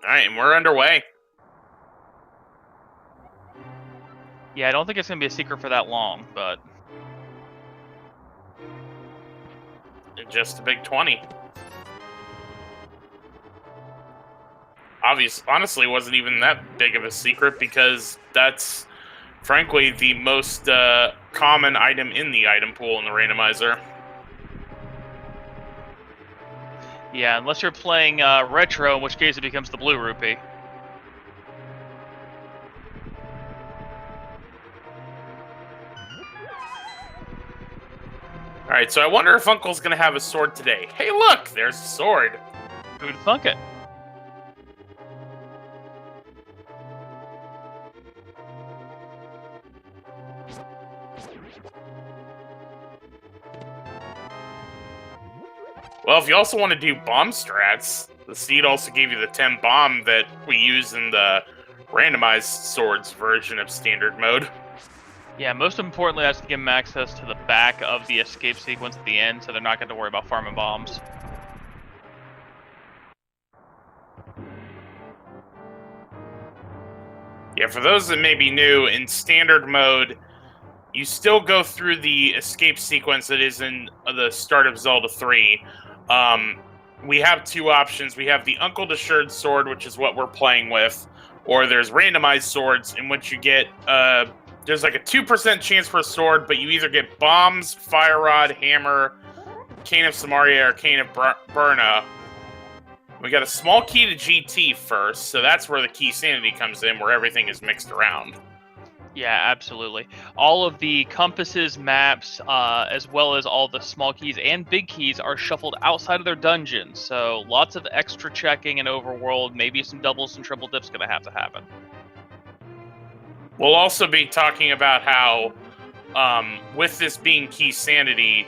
Alright, and we're underway. Yeah, I don't think it's going to be a secret for that long, but... Just a big 20. Honestly, wasn't even that big of a secret because that's, frankly, the most common item in the item pool in the randomizer. Yeah, unless you're playing retro, in which case it becomes the blue rupee. Alright, so I wonder if Uncle's gonna have a sword today. Hey look, there's a sword. Who'd thunk it? Well, if you also want to do bomb strats, the seed also gave you the 10 bomb that we use in the randomized swords version of standard mode. Yeah, most importantly, that's to give them access to the back of the escape sequence at the end, so they're not going to worry about farming bombs. Yeah, for those that may be new, in standard mode, you still go through the escape sequence that is in the start of Zelda 3. We have two options. We have the Uncle Assured Sword, which is what we're playing with, or there's randomized swords in which you get, there's like a 2% chance for a sword, but you either get bombs, fire rod, hammer, cane of Samaria, or cane of Burna. We got a small key to GT first, so that's where the key sanity comes in, where everything is mixed around. Yeah, absolutely. All of the compasses, maps, as well as all the small keys and big keys are shuffled outside of their dungeons, so lots of extra checking in overworld, maybe some doubles and triple dips gonna have to happen. We'll also be talking about how, with this being key sanity,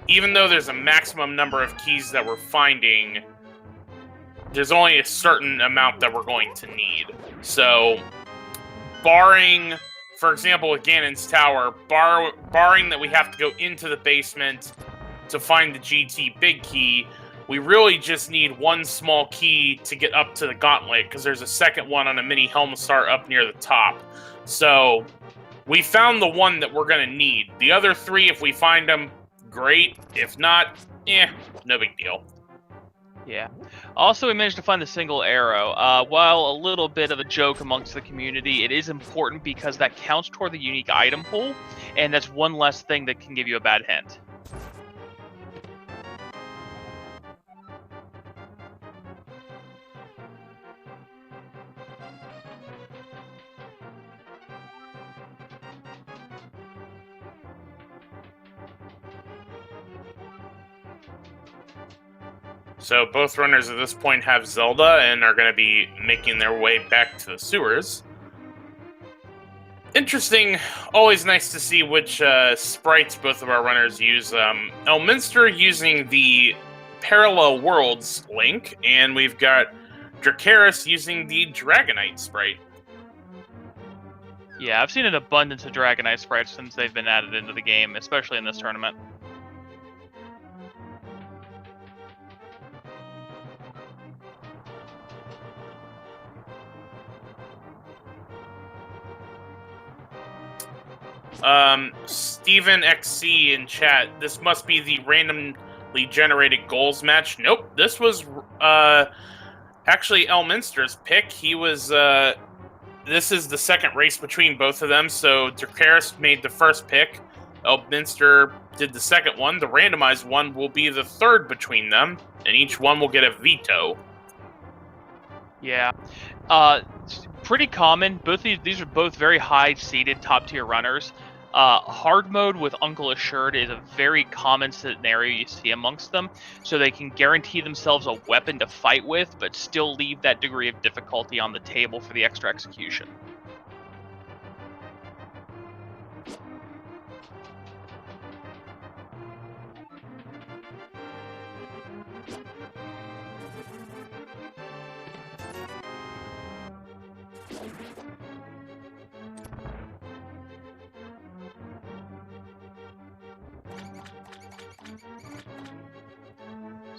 even though there's a maximum number of keys that we're finding, there's only a certain amount that we're going to need. So, barring, for example, with Ganon's Tower, barring that we have to go into the basement to find the GT big key, we really just need one small key to get up to the gauntlet, because there's a second one on a mini helm star up near the top. So, we found the one that we're going to need. The other three, if we find them, great. If not, no big deal. Yeah. Also, we managed to find the single arrow. While a little bit of a joke amongst the community, it is important because that counts toward the unique item pool, and that's one less thing that can give you a bad hint. So both runners at this point have Zelda and are going to be making their way back to the sewers. Interesting. Always nice to see which sprites both of our runners use. Elminster using the Parallel Worlds link, and we've got Dracarys using the Dragonite sprite. Yeah, I've seen an abundance of Dragonite sprites since they've been added into the game, especially in this tournament. Steven XC in chat, this must be the randomly generated goals match. Nope, this was actually Elminster's pick. He was this is the second race between both of them, so Dracarys made the first pick. Elminster did the second one. The randomized one will be the third between them, and each one will get a veto. Yeah. Pretty common. Both these are both very high-seeded top-tier runners. Hard mode with Uncle Assured is a very common scenario you see amongst them, so they can guarantee themselves a weapon to fight with, but still leave that degree of difficulty on the table for the extra execution.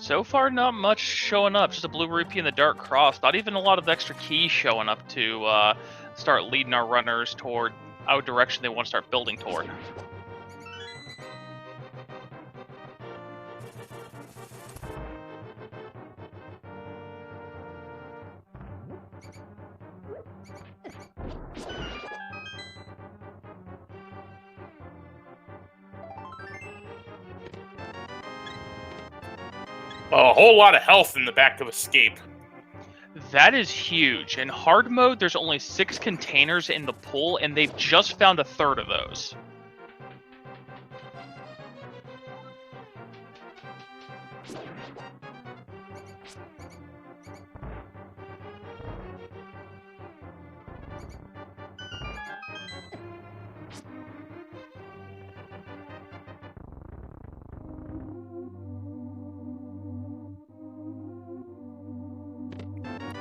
So far, not much showing up. Just a blue rupee and the dark cross. Not even a lot of extra keys showing up to start leading our runners toward our direction they want to start building toward. A whole lot of health in the back of Escape. That is huge. In hard mode, there's only 6 containers in the pool, and they've just found a third of those.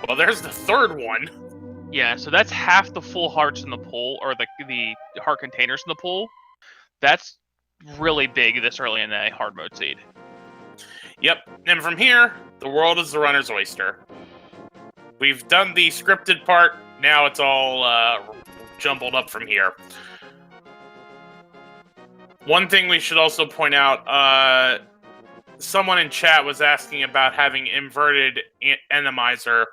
Well, there's the third one. Yeah, so that's half the full hearts in the pool, or the heart containers in the pool. That's really big this early in the hard mode seed. Yep, and from here, the world is the runner's oyster. We've done the scripted part, now it's all jumbled up from here. One thing we should also point out, someone in chat was asking about having inverted Randomizer.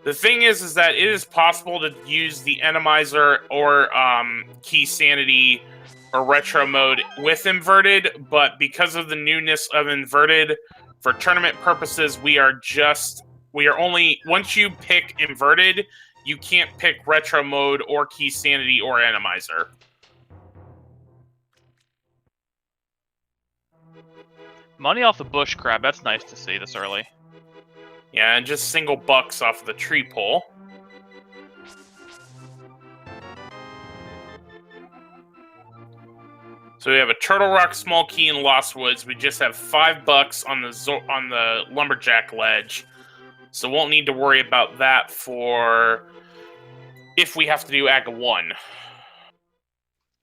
The thing is that it is possible to use the Randomizer or key sanity or retro mode with inverted, but because of the newness of inverted, for tournament purposes, we are only, once you pick inverted, you can't pick retro mode or key sanity or Randomizer. Money off the bush crab, that's nice to see this early. Yeah, and just single bucks off of the tree pole. So we have a Turtle Rock small key in Lost Woods. We just have $5 on the Lumberjack ledge. So won't need to worry about that for if we have to do Aga 1.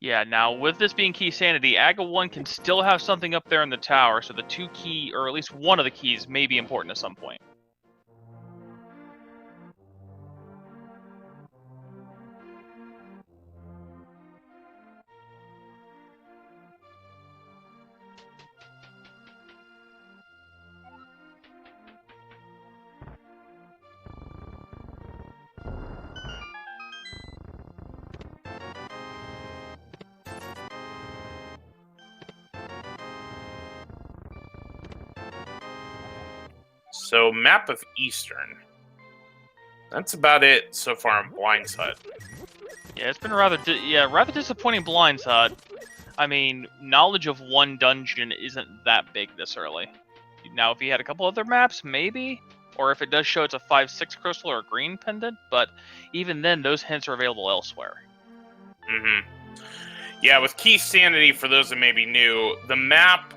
Yeah, now with this being key sanity, Aga 1 can still have something up there in the tower, so the 2 key, or at least one of the keys, may be important at some point. So map of Eastern. That's about it so far in Blind's Hut. Yeah, it's been rather disappointing Blind's Hut. I mean, knowledge of one dungeon isn't that big this early. Now, if you had a couple other maps, maybe? Or if it does show it's a 5-6 crystal or a green pendant, but even then, those hints are available elsewhere. Mm-hmm. Yeah, with Key Sanity, for those that may be new, the map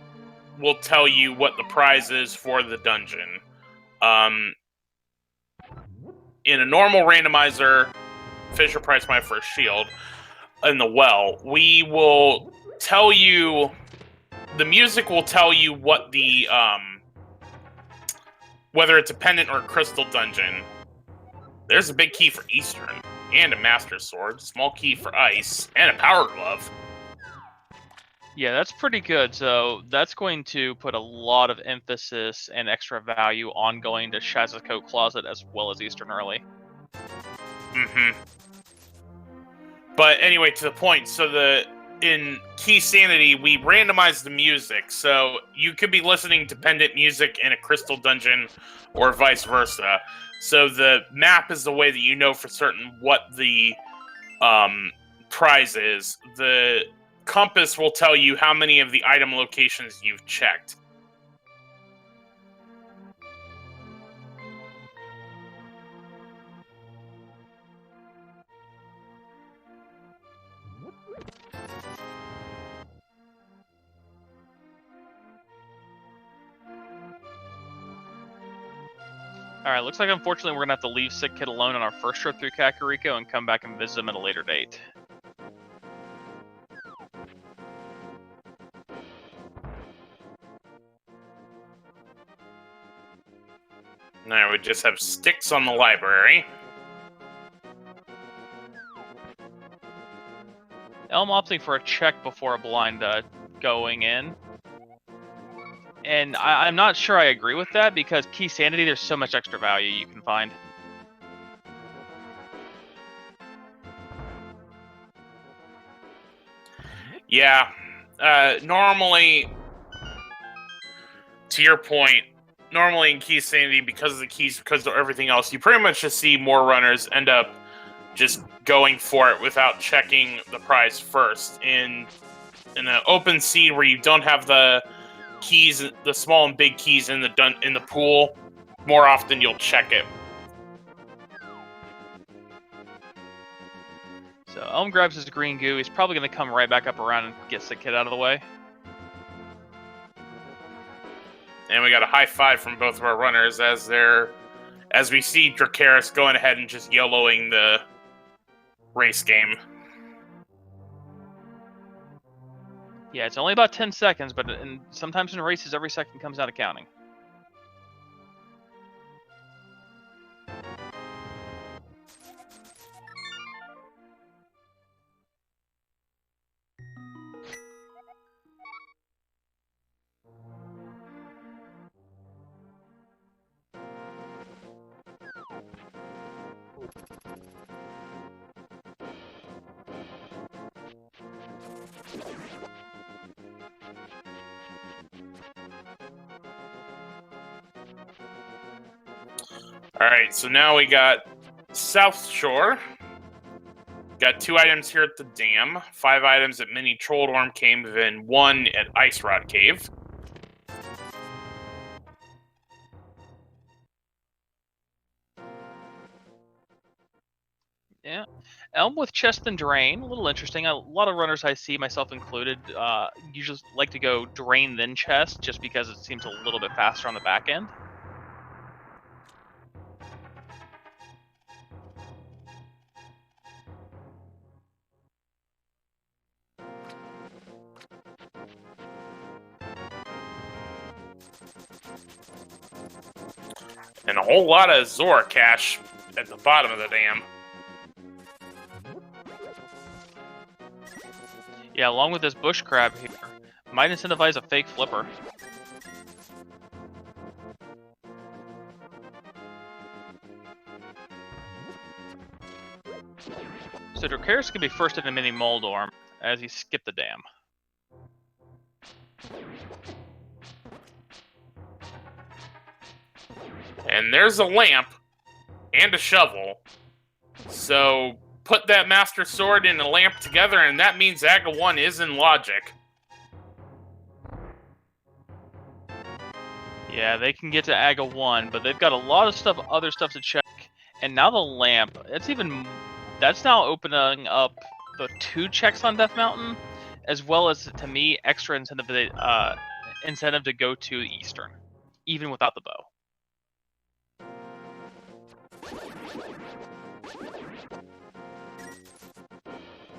will tell you what the prize is for the dungeon. In a normal randomizer, Fisher Price My First Shield, in the well, we will tell you, the music will tell you what the, whether it's a pendant or a crystal dungeon. There's a big key for Eastern, and a Master Sword, small key for Ice, and a Power Glove. Yeah, that's pretty good. So that's going to put a lot of emphasis and extra value on going to Shaz's Coat Closet as well as Eastern early. Mm-hmm. But anyway, to the point, so in Key Sanity, we randomize the music, so you could be listening to pendant music in a crystal dungeon, or vice versa. So the map is the way that you know for certain what the prize is. The compass will tell you how many of the item locations you've checked. Alright, looks like unfortunately we're going to have to leave Sick Kid alone on our first trip through Kakariko and come back and visit him at a later date. Now we just have sticks on the library. Elm opting for a check before a blind going in. And I'm not sure I agree with that, because Key Sanity, there's so much extra value you can find. Yeah. Normally, to your point, normally in Key Sanity, because of the keys, because of everything else, you pretty much just see more runners end up just going for it without checking the prize first. In an open seed where you don't have the keys, the small and big keys in the pool, more often you'll check it. So Elm grabs his green goo. He's probably going to come right back up around and get the kid out of the way. And we got a high five from both of our runners as we see Dracarys going ahead and just YOLOing the race game. Yeah, it's only about 10 seconds, but sometimes in races, every second comes out accounting. Alright, so now we got South Shore. Got 2 items here at the dam, 5 items at Mini Trolldorm Cave, and 1 at Ice Rod Cave. Yeah. Elm with Chest and Drain, a little interesting. A lot of runners I see, myself included, usually like to go Drain then Chest, just because it seems a little bit faster on the back end. And a whole lot of Zora cash at the bottom of the dam. Yeah, along with this bush crab here, might incentivize a fake flipper. So Dracarys can be first in a Mini Moldorm as he skipped the dam. And there's a lamp and a shovel. So put that Master Sword and a lamp together, and that means Aga 1 is in logic. Yeah, they can get to Aga 1, but they've got a lot of other stuff to check. And now the lamp, that's now opening up the 2 checks on Death Mountain, as well as, to me, extra incentive to go to Eastern, even without the bow.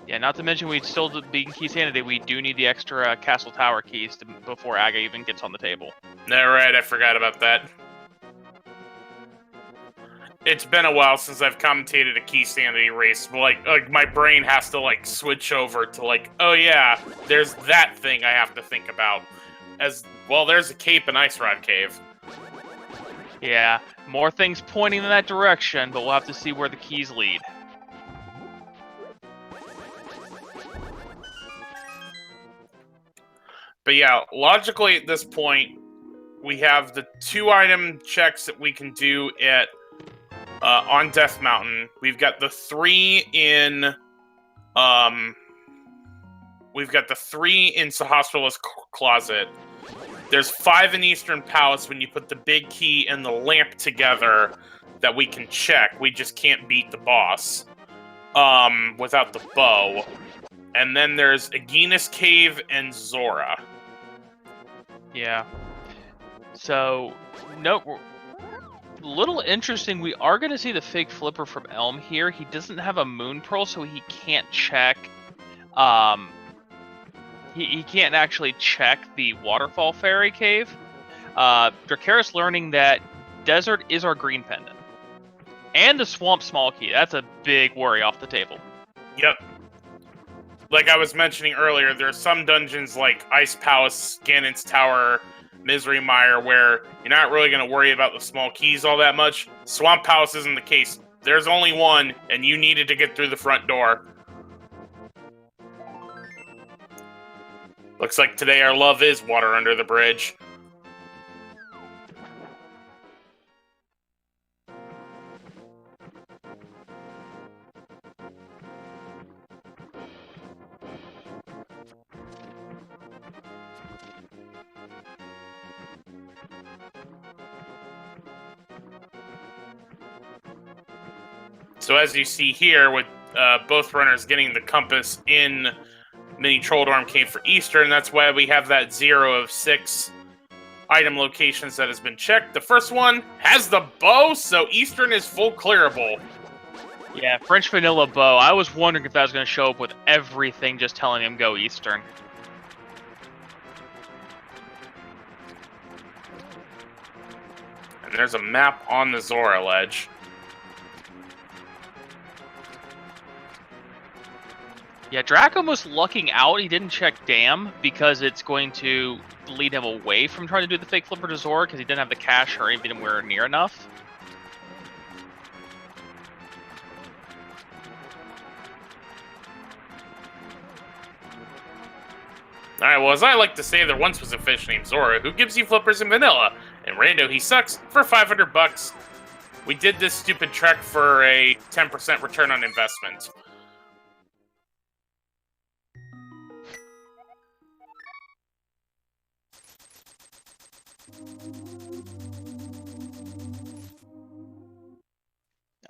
Yeah, not to mention we still, being Key Sanity, we do need the extra Castle Tower keys before Aga even gets on the table. Alright, I forgot about that. It's been a while since I've commentated a Key Sanity race. Like my brain has to switch over to oh yeah, there's that thing I have to think about. As well, there's a cape and Ice Rod Cave. Yeah, more things pointing in that direction, but we'll have to see where the keys lead. But yeah, logically at this point, we have the 2 item checks that we can do at on Death Mountain. We've got the 3 in Sahasrah's closet. There's 5 in Eastern Palace when you put the big key and the lamp together that we can check. We just can't beat the boss without the bow. And then there's Aeginus Cave and Zora. Yeah. So, little interesting, we are going to see the fake flipper from Elm here. He doesn't have a Moon Pearl, so he can't check. He can't actually check the Waterfall Fairy Cave. Dracarys learning that desert is our green pendant. And the swamp small key. That's a big worry off the table. Yep. Like I was mentioning earlier, there's some dungeons like Ice Palace, Ganon's Tower, Misery Mire, where you're not really going to worry about the small keys all that much. Swamp Palace isn't the case. There's only one, and you needed to get through the front door. Looks like today our love is water under the bridge. So as you see here, with both runners getting the compass in Mini Trolldorm Cave for Eastern, that's why we have that 0 of 6 item locations that has been checked. The first one has the bow, so Eastern is full clearable. Yeah, French Vanilla Bow. I was wondering if that was going to show up with everything just telling him go Eastern. And there's a map on the Zora ledge. Yeah, Draco was lucking out. He didn't check Dam because it's going to lead him away from trying to do the fake flipper to Zora because he didn't have the cash or even anywhere near enough. Alright, well, as I like to say, there once was a fish named Zora who gives you flippers in vanilla. And Rando, he sucks for 500 bucks. We did this stupid trek for a 10% return on investment.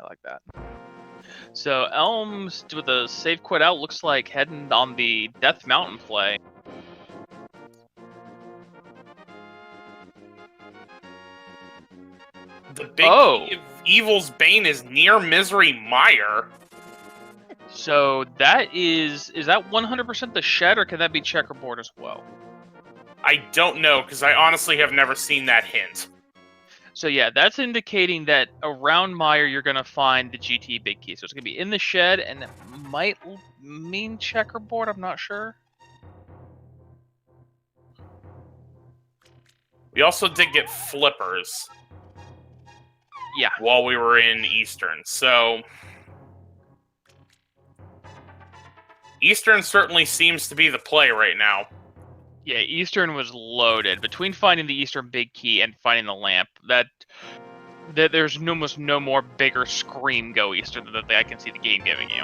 I like that. So Elms with a save quit out looks like heading on the Death Mountain play. The big key of Evil's Bane is near Misery Mire. So that is that 100% the shed, or can that be checkerboard as well? I don't know, because I honestly have never seen that hint. So yeah, that's indicating that around Mire you're going to find the GT big key. So it's going to be in the shed, and it might mean checkerboard, I'm not sure. We also did get flippers. Yeah. While we were in Eastern, so Eastern certainly seems to be the play right now. Yeah, Eastern was loaded. Between finding the Eastern big key and finding the lamp, that there's almost no more bigger scream go Eastern than that I can see the game giving you.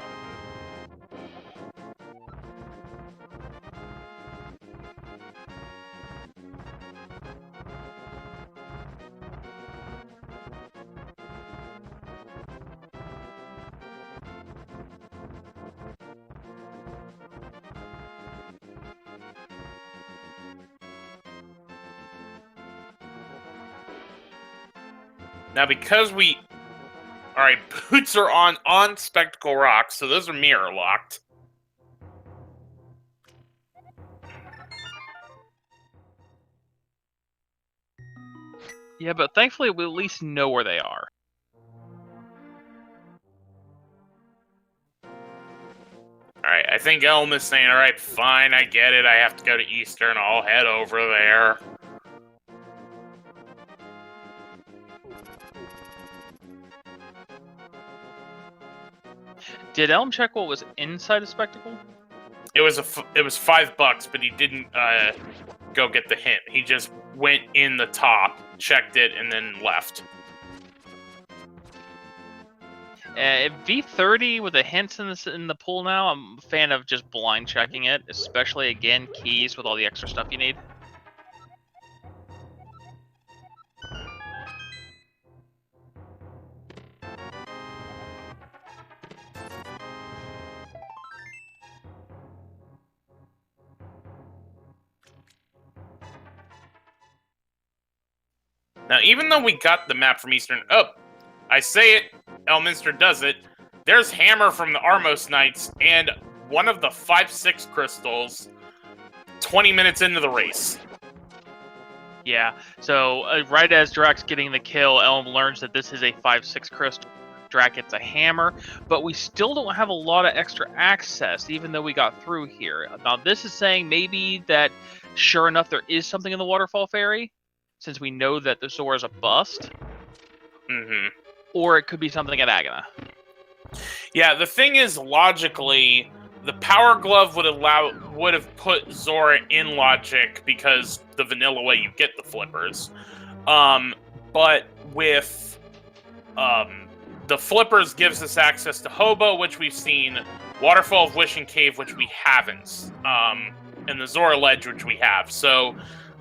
Now, because we... Alright, boots are on Spectacle Rock, so those are mirror locked. Yeah, but thankfully we at least know where they are. Alright, I think Elm is saying, alright, fine, I get it, I have to go to Eastern, I'll head over there. Did Elm check what was inside the Spectacle? It was $5, but he didn't go get the hint. He just went in the top, checked it, and then left. V30 with the hints in the pool now, I'm a fan of just blind checking it, especially, again, keys with all the extra stuff you need. Now, even though we got the map from Eastern... Oh, I say it, Elminster does it. There's Hammer from the Armos Knights and one of the 5/6 crystals 20 minutes into the race. Yeah, so right as Drax getting the kill, Elm learns that this is a 5/6 crystal. Drac gets a hammer, but we still don't have a lot of extra access, even though we got through here. Now, this is saying maybe that, sure enough, there is something in the Waterfall Fairy, since we know that the Zora is a bust. Mm-hmm. Or it could be something at Agana. Yeah, the thing is, logically, the Power Glove would have put Zora in logic because the vanilla way you get the flippers. But with the flippers gives us access to Hobo, which we've seen, Waterfall of Wishing Cave, which we haven't, and the Zora Ledge, which we have. So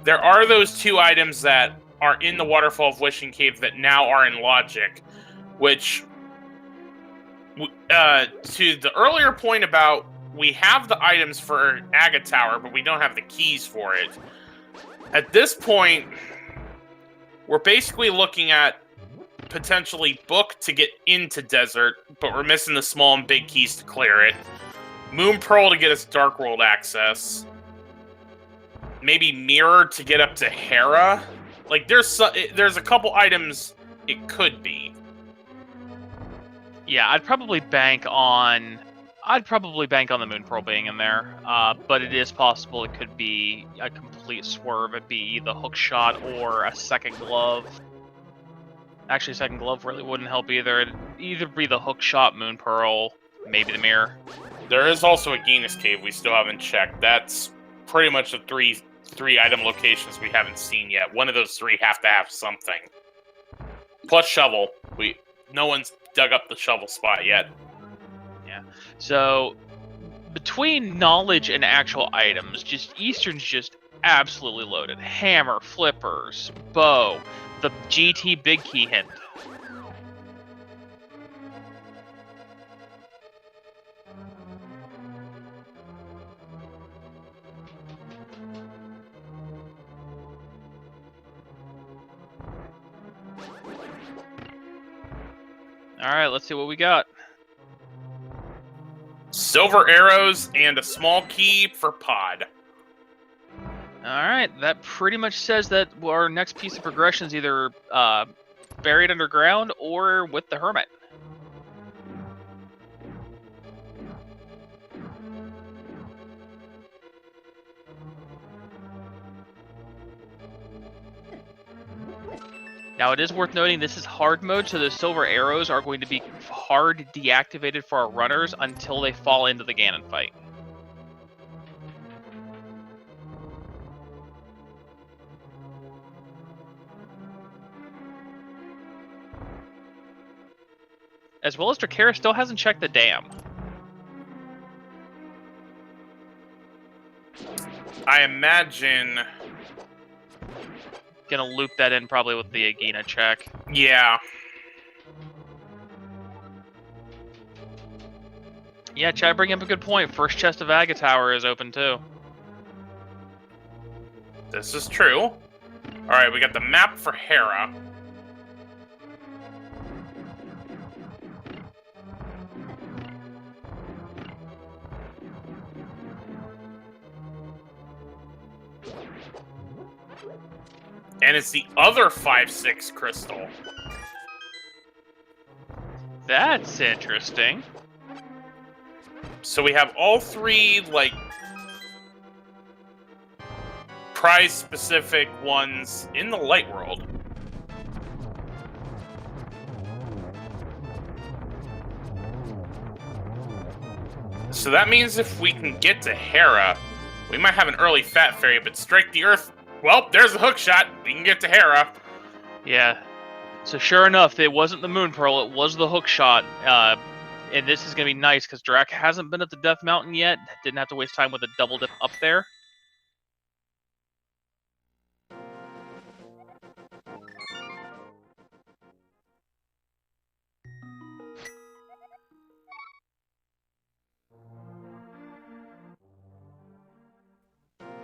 there are those two items that are in the Waterfall of Wishing Cave that now are in logic, which, to the earlier point about we have the items for Aga Tower, but we don't have the keys for it. At this point, we're basically looking at potentially Book to get into Desert, but we're missing the small and big keys to clear it. Moon Pearl to get us Dark World access. Maybe Mirror to get up to Hera. Like, there's a couple items it could be. Yeah, I'd probably bank on the Moon Pearl being in there, but it is possible it could be a complete swerve. It'd be the hook shot or a second glove. Actually, second glove really wouldn't help either. It'd either be the hook shot, Moon Pearl, maybe the mirror. There is also a Genus Cave we still haven't checked. That's pretty much the three item locations we haven't seen yet. One of those three have to have something. Plus shovel. No one's dug up the shovel spot yet. Yeah. So between knowledge and actual items, Eastern's just absolutely loaded. Hammer, flippers, bow, the GT big key hint. Alright, let's see what we got. Silver arrows and a small key for pod. Alright, that pretty much says that our next piece of progression is either buried underground or with the Hermit. Now, it is worth noting this is hard mode, so the silver arrows are going to be hard deactivated for our runners until they fall into the Ganon fight. As well as Dracarys still hasn't checked the dam. I imagine... Gonna loop that in probably with the Agena check. Yeah. Yeah, Chad bring up a good point. First chest of Aga Tower is open too. This is true. Alright, we got the map for Hera. And it's the other 5/6 crystal. That's interesting. So we have all three, like, prize-specific ones in the light world. So that means if we can get to Hera, we might have an early Fat Fairy, but strike the Earth. Well, there's the hook shot. We can get to Hera. Yeah. So sure enough, it wasn't the Moon Pearl, it was the hook shot. And this is going to be nice because Drac hasn't been at the Death Mountain yet. Didn't have to waste time with a double dip up there.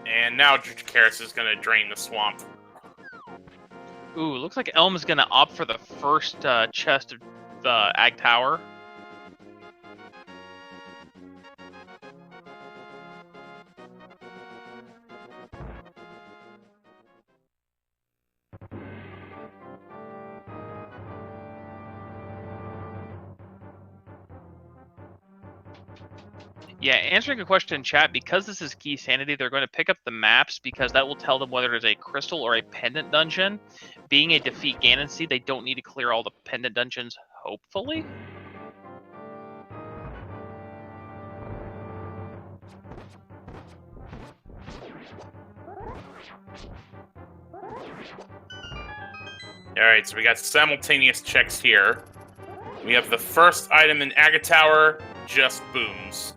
And now Dracarys is going to drain the swamp. Ooh, looks like Elm is going to opt for the first chest of the Ag Tower. Yeah, answering a question in chat, because this is key sanity, they're going to pick up the maps because that will tell them whether it is a crystal or a pendant dungeon. Being a defeat Ganon seed, they don't need to clear all the pendant dungeons, hopefully. Alright, so we got simultaneous checks here. We have the first item in Aga Tower, just booms.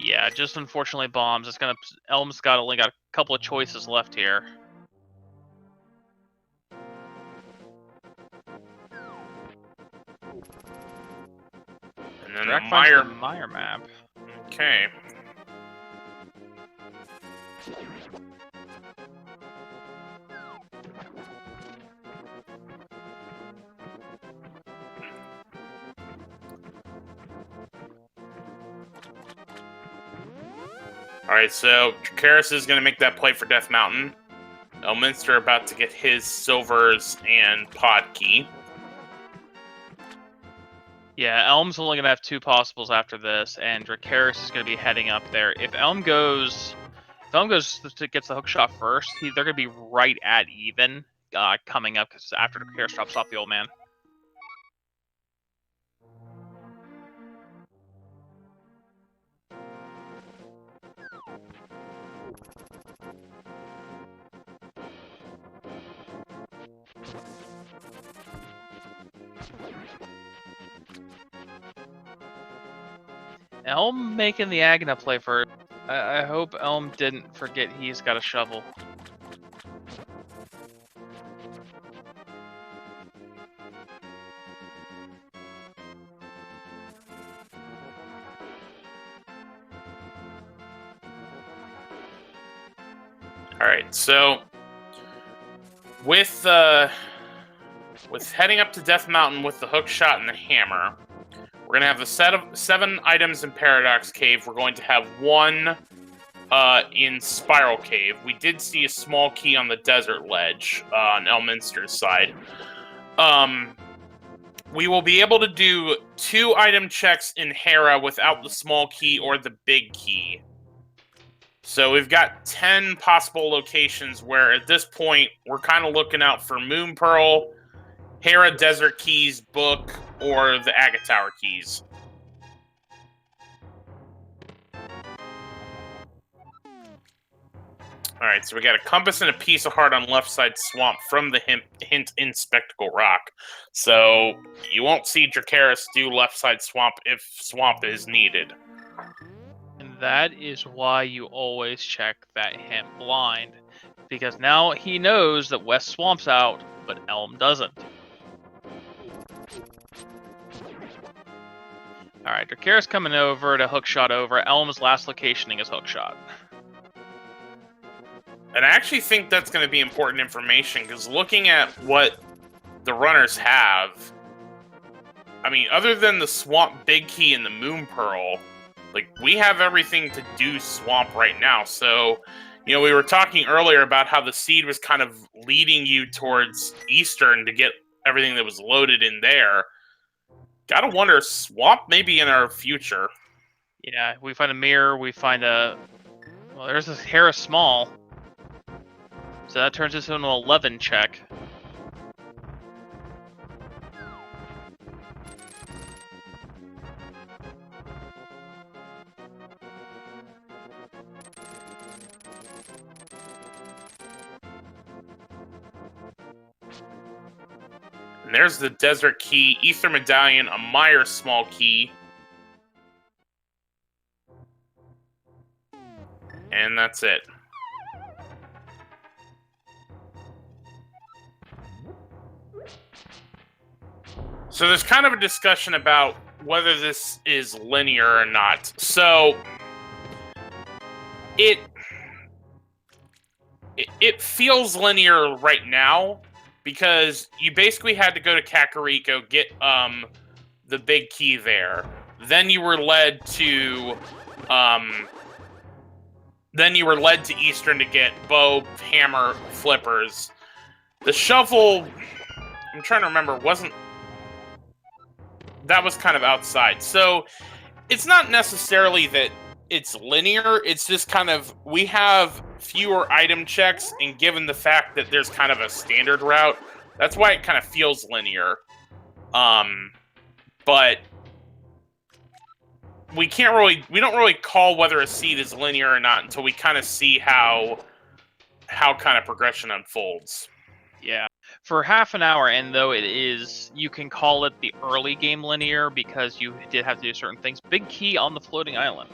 Yeah, just unfortunately bombs. It's gonna. Elm's only got a couple of choices left here. And then Drac the finds Meyer. the Meyer map. Okay. Alright, so Dracarys is going to make that play for Death Mountain. Elminster about to get his silvers and pod key. Yeah, Elm's only gonna have two possibles after this, and Dracarys is gonna be heading up there. If Elm goes to gets the hook shot first, they're gonna be right at even coming up because after Dracarys drops off the old man. Elm making the Agna play first. I hope Elm didn't forget he's got a shovel. Alright, so with heading up to Death Mountain with the hook shot and the hammer, we're going to have the set of 7 items in Paradox Cave. We're going to have 1 in Spiral Cave. We did see a small key on the desert ledge on Elminster's side. We will be able to do 2 item checks in Hera without the small key or the big key. So we've got 10 possible locations where at this point we're kind of looking out for Moon Pearl, Hera Desert Keys book, or the Aga Tower keys. Alright, so we got a compass and a piece of heart on left side swamp from the hint in Spectacle Rock. So you won't see Dracarys do left side swamp if swamp is needed. And that is why you always check that hint blind. Because now he knows that West Swamp's out, but Elm doesn't. Alright, Dracarys coming over to hookshot over. Elm's last locationing is hookshot. And I actually think that's going to be important information, because looking at what the runners have, I mean, other than the Swamp Big Key and the Moon Pearl, like, we have everything to do Swamp right now. So, you know, we were talking earlier about how the seed was kind of leading you towards Eastern to get everything that was loaded in there. Gotta wonder, Swamp may be in our future. Yeah, we find a mirror, we find a... Well, there's this Hera Small. So that turns this into an 11 check. And there's the Desert Key, Ether Medallion, a Meyer small key. And that's it. So there's kind of a discussion about whether this is linear or not. So it feels linear right now because you basically had to go to Kakariko, get the big key there. Then you were led to Eastern to get bow, hammer, flippers. The shovel, I'm trying to remember, that was kind of outside. So it's not necessarily that it's linear. It's just kind of, we have fewer item checks, and given the fact that there's kind of a standard route, that's why it kind of feels linear. But we don't really call whether a seed is linear or not until we kind of see how kind of progression unfolds. Yeah. For half an hour, and though it is, you can call it the early game linear because you did have to do certain things. Big key on the floating island.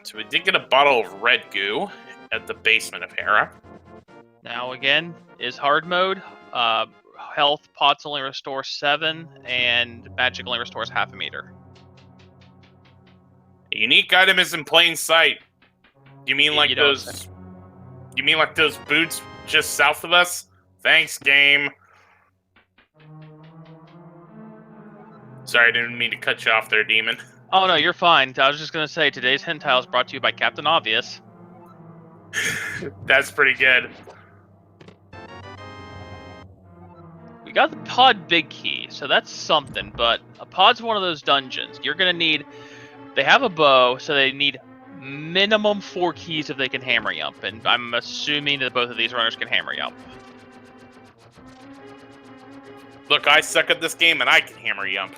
So we did get a bottle of red goo at the basement of Hera. Now again, is hard mode. Health pots only restore 7, and magic only restores half a meter. A unique item is in plain sight. You mean like those? You mean like those boots just south of us? Thanks, game. Sorry, I didn't mean to cut you off there, Demon. Oh no, you're fine. I was just gonna say today's Hentile is brought to you by Captain Obvious. That's pretty good. We got the pod big key, so that's something, but a pod's one of those dungeons. You're gonna need, they have a bow, so they need minimum 4 keys if they can hammer yump, and I'm assuming that both of these runners can hammer yump. Look, I suck at this game and I can hammer yump.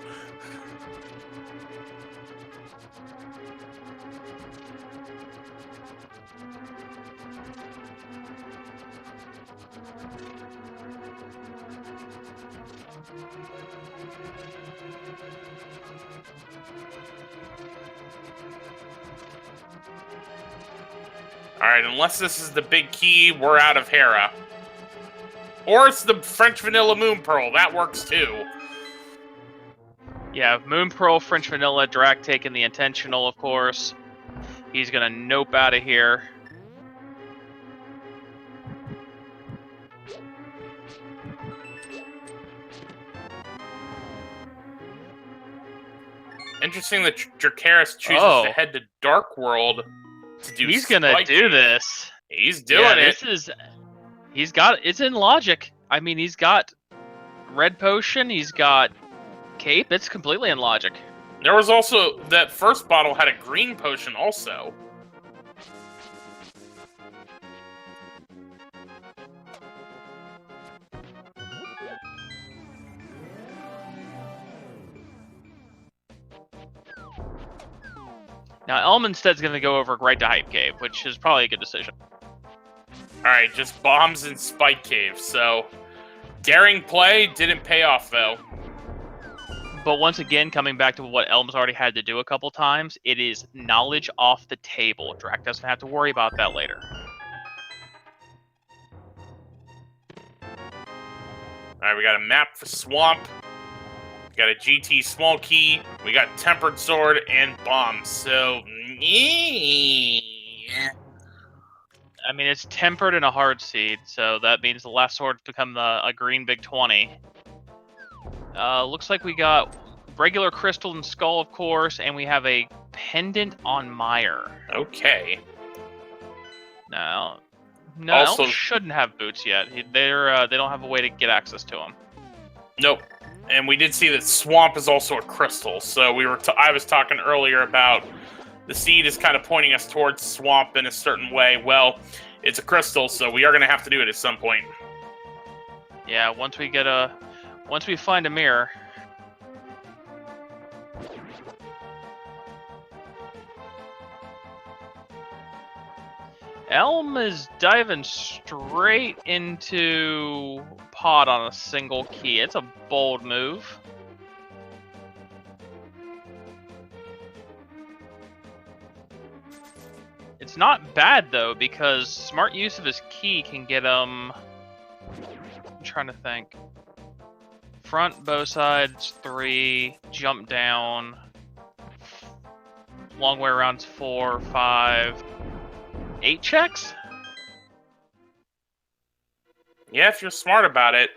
Alright, unless this is the big key, we're out of Hera. Or it's the French Vanilla Moon Pearl, that works too. Yeah, Moon Pearl, French Vanilla, Drac taking the intentional, of course. He's gonna nope out of here. Interesting that Dracarys chooses to head to Dark World to do. He's gonna do this. He's doing it. He's got, it's in logic. I mean, he's got red potion, he's got cape. It's completely in logic. There was also, that first bottle had a green potion also. Now, Elminster's going to go over right to Hype Cave, which is probably a good decision. Alright, just bombs in Spike Cave, so... Daring play, didn't pay off, though. But once again, coming back to what Elm's already had to do a couple times, it is knowledge off the table. Drac doesn't have to worry about that later. Alright, we got a map for Swamp. We got a GT small key. We got Tempered Sword and bombs, so... I mean, it's tempered and a hard seed, so that means the last sword become a green big 20. Looks like we got regular crystal and skull, of course, and we have a pendant on Meyer. Okay. No, Also, Elm shouldn't have boots yet. They don't have a way to get access to them. Nope. And we did see that Swamp is also a crystal, so I was talking earlier about the seed is kind of pointing us towards Swamp in a certain way. Well, it's a crystal, so we are going to have to do it at some point. Yeah, once we find a mirror. Elm is diving straight into pod on a single key. It's a bold move. It's not bad, though, because smart use of his key can get him... I'm trying to think. Front, both sides, 3. Jump down. Long way around's 4, 5... 8 checks? Yeah, if you're smart about it.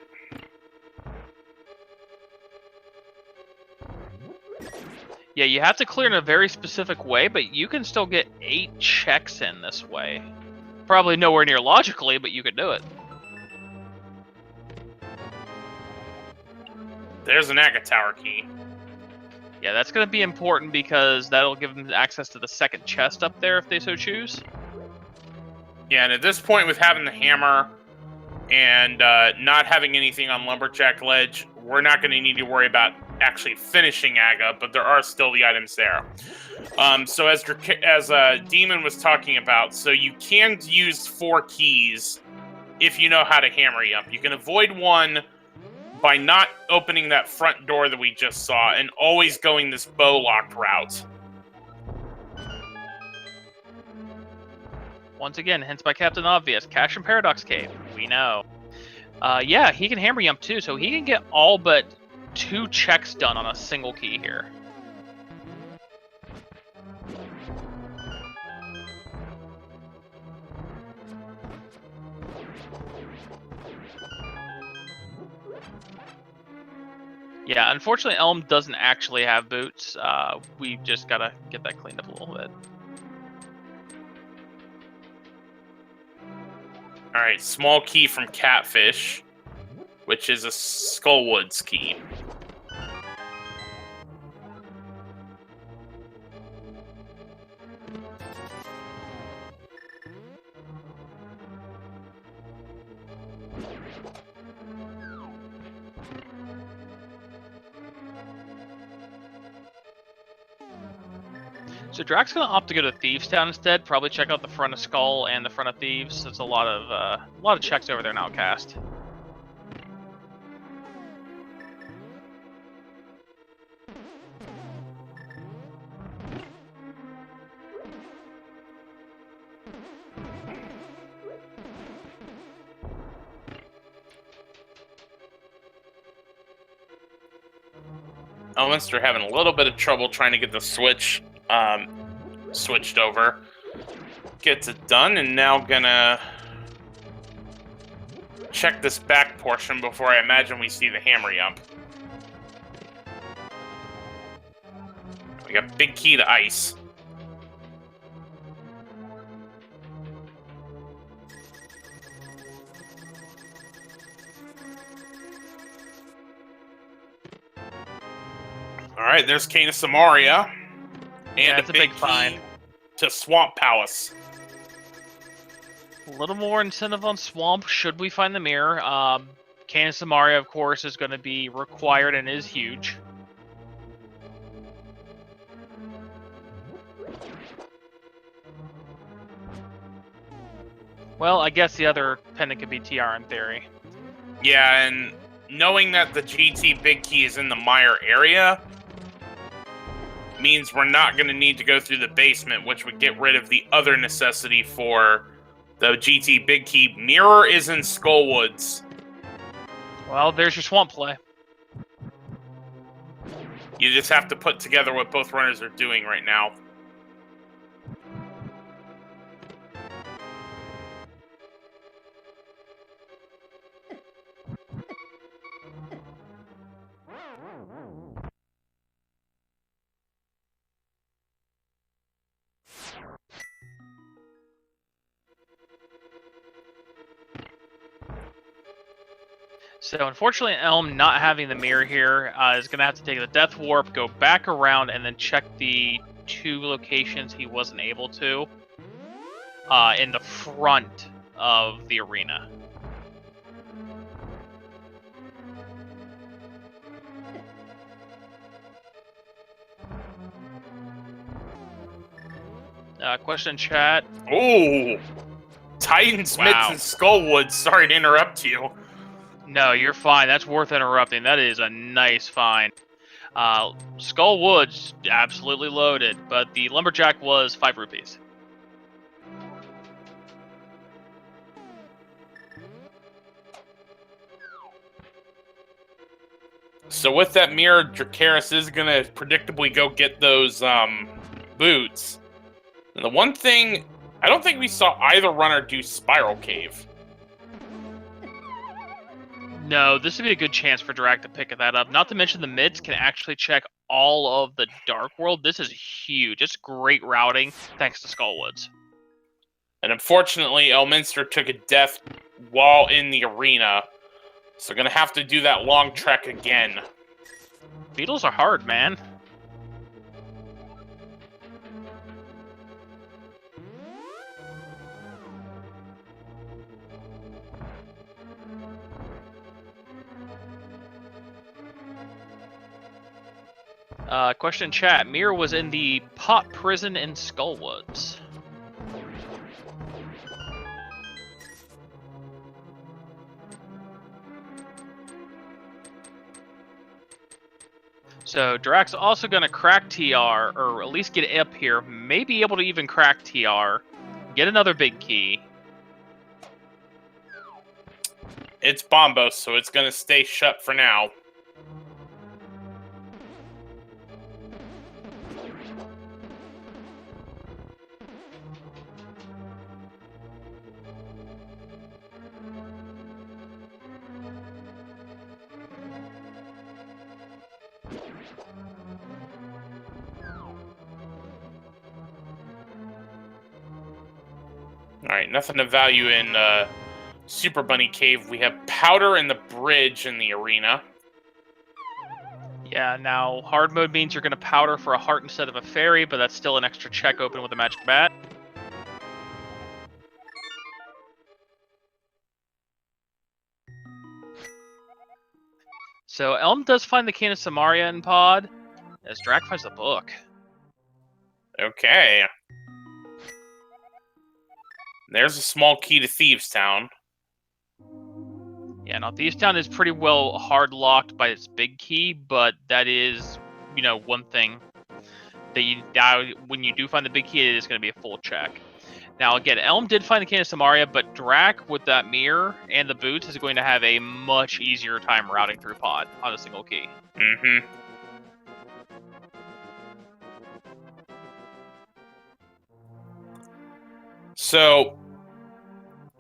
Yeah, you have to clear in a very specific way, but you can still get 8 checks in this way. Probably nowhere near logically, but you could do it. There's an Aga Tower key. Yeah, that's going to be important because that'll give them access to the second chest up there if they so choose. Yeah, and at this point, with having the hammer and not having anything on Lumberjack Ledge, we're not going to need to worry about actually finishing Aga, but there are still the items there. So as Demon was talking about, so you can use 4 keys if you know how to hammer you up. You can avoid one by not opening that front door that we just saw and always going this bow-locked route. Once again, hints by Captain Obvious. Cache and Paradox Cave. We know. Yeah, he can hammer jump too, so he can get all but 2 checks done on a single key here. Yeah, unfortunately, Elm doesn't actually have boots. We just gotta get that cleaned up a little bit. Alright, small key from Catfish, which is a Skullwoods key. So Drax's gonna opt to go to Thieves Town instead. Probably check out the front of Skull and the front of Thieves. There's a lot of checks over there in Outcast. Elminster having a little bit of trouble trying to get the switch switched over. Gets it done, and now gonna check this back portion before I imagine we see the hammer jump. We got big key to ice. Alright, there's Canis Samaria. And That's a big find. To Swamp Palace. A little more incentive on Swamp should we find the mirror. Canis Samaria, of course, is going to be required and is huge. Well, I guess the other pendant could be TR in theory. Yeah, and knowing that the GT Big Key is in the Mire area means we're not going to need to go through the basement, which would get rid of the other necessity for the GT Big Key. Mirror is in Skullwoods. Well, there's your Swamp play. You just have to put together what both runners are doing right now. So unfortunately, Elm not having the mirror here is going to have to take the Death Warp, go back around, and then check the 2 locations he wasn't able to in the front of the arena. Question in chat. Ooh! Titan Smiths Wow. and Skullwoods. Sorry to interrupt you. No, you're fine. That's worth interrupting. That is a nice find. Skullwoods, absolutely loaded, but the Lumberjack was 5 rupees. So with that mirror, Dracarys is going to predictably go get those boots. And the one thing, I don't think we saw either runner do Spiral Cave. No, this would be a good chance for Drac to pick that up. Not to mention the mids can actually check all of the Dark World. This is huge. It's great routing thanks to Skullwoods. And unfortunately, Elminster took a death while in the arena. So gonna have to do that long trek again. Beetles are hard, man. Question in chat. Mir was in the pot prison in Skullwoods. So Drac's also going to crack TR, or at least get up here. Maybe able to even crack TR. Get another big key. It's Bombos, so it's going to stay shut for now. Alright, nothing of value in Super Bunny Cave. We have Powder and the Bridge in the arena. Yeah, now hard mode means you're going to powder for a heart instead of a fairy, but that's still an extra check open with a magic bat. So Elm does find the Cane of Samaria in pod, as Drac finds the book. Okay. There's a small key to Thieves Town. Yeah, now Thieves Town is pretty well hard locked by its big key, but that is, you know, one thing that you when you do find the big key, it is going to be a full check. Now again, Elm did find the Cane of Samaria, but Drac with that mirror and the boots is going to have a much easier time routing through pod on a single key. Mm-hmm. So,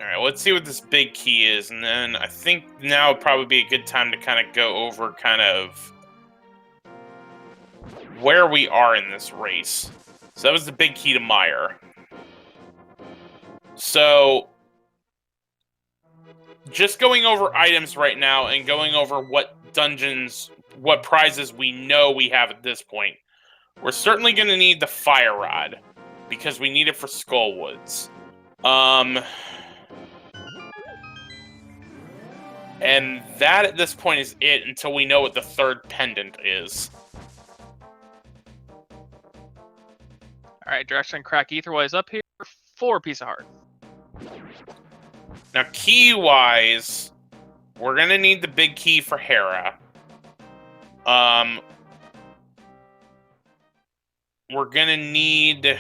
alright, let's see what this big key is, and then I think now would probably be a good time to kind of go over kind of where we are in this race. So that was the big key to Meyer. So, just going over items right now and going over what dungeons, what prizes we know we have at this point. We're certainly going to need the Fire Rod, because we need it for Skullwoods. And that at this point is it until we know what the third pendant is. Alright, Direction Crack Etherwise up here. 4 piece of heart. Now, key-wise, we're going to need the big key for Hera. We're going to need...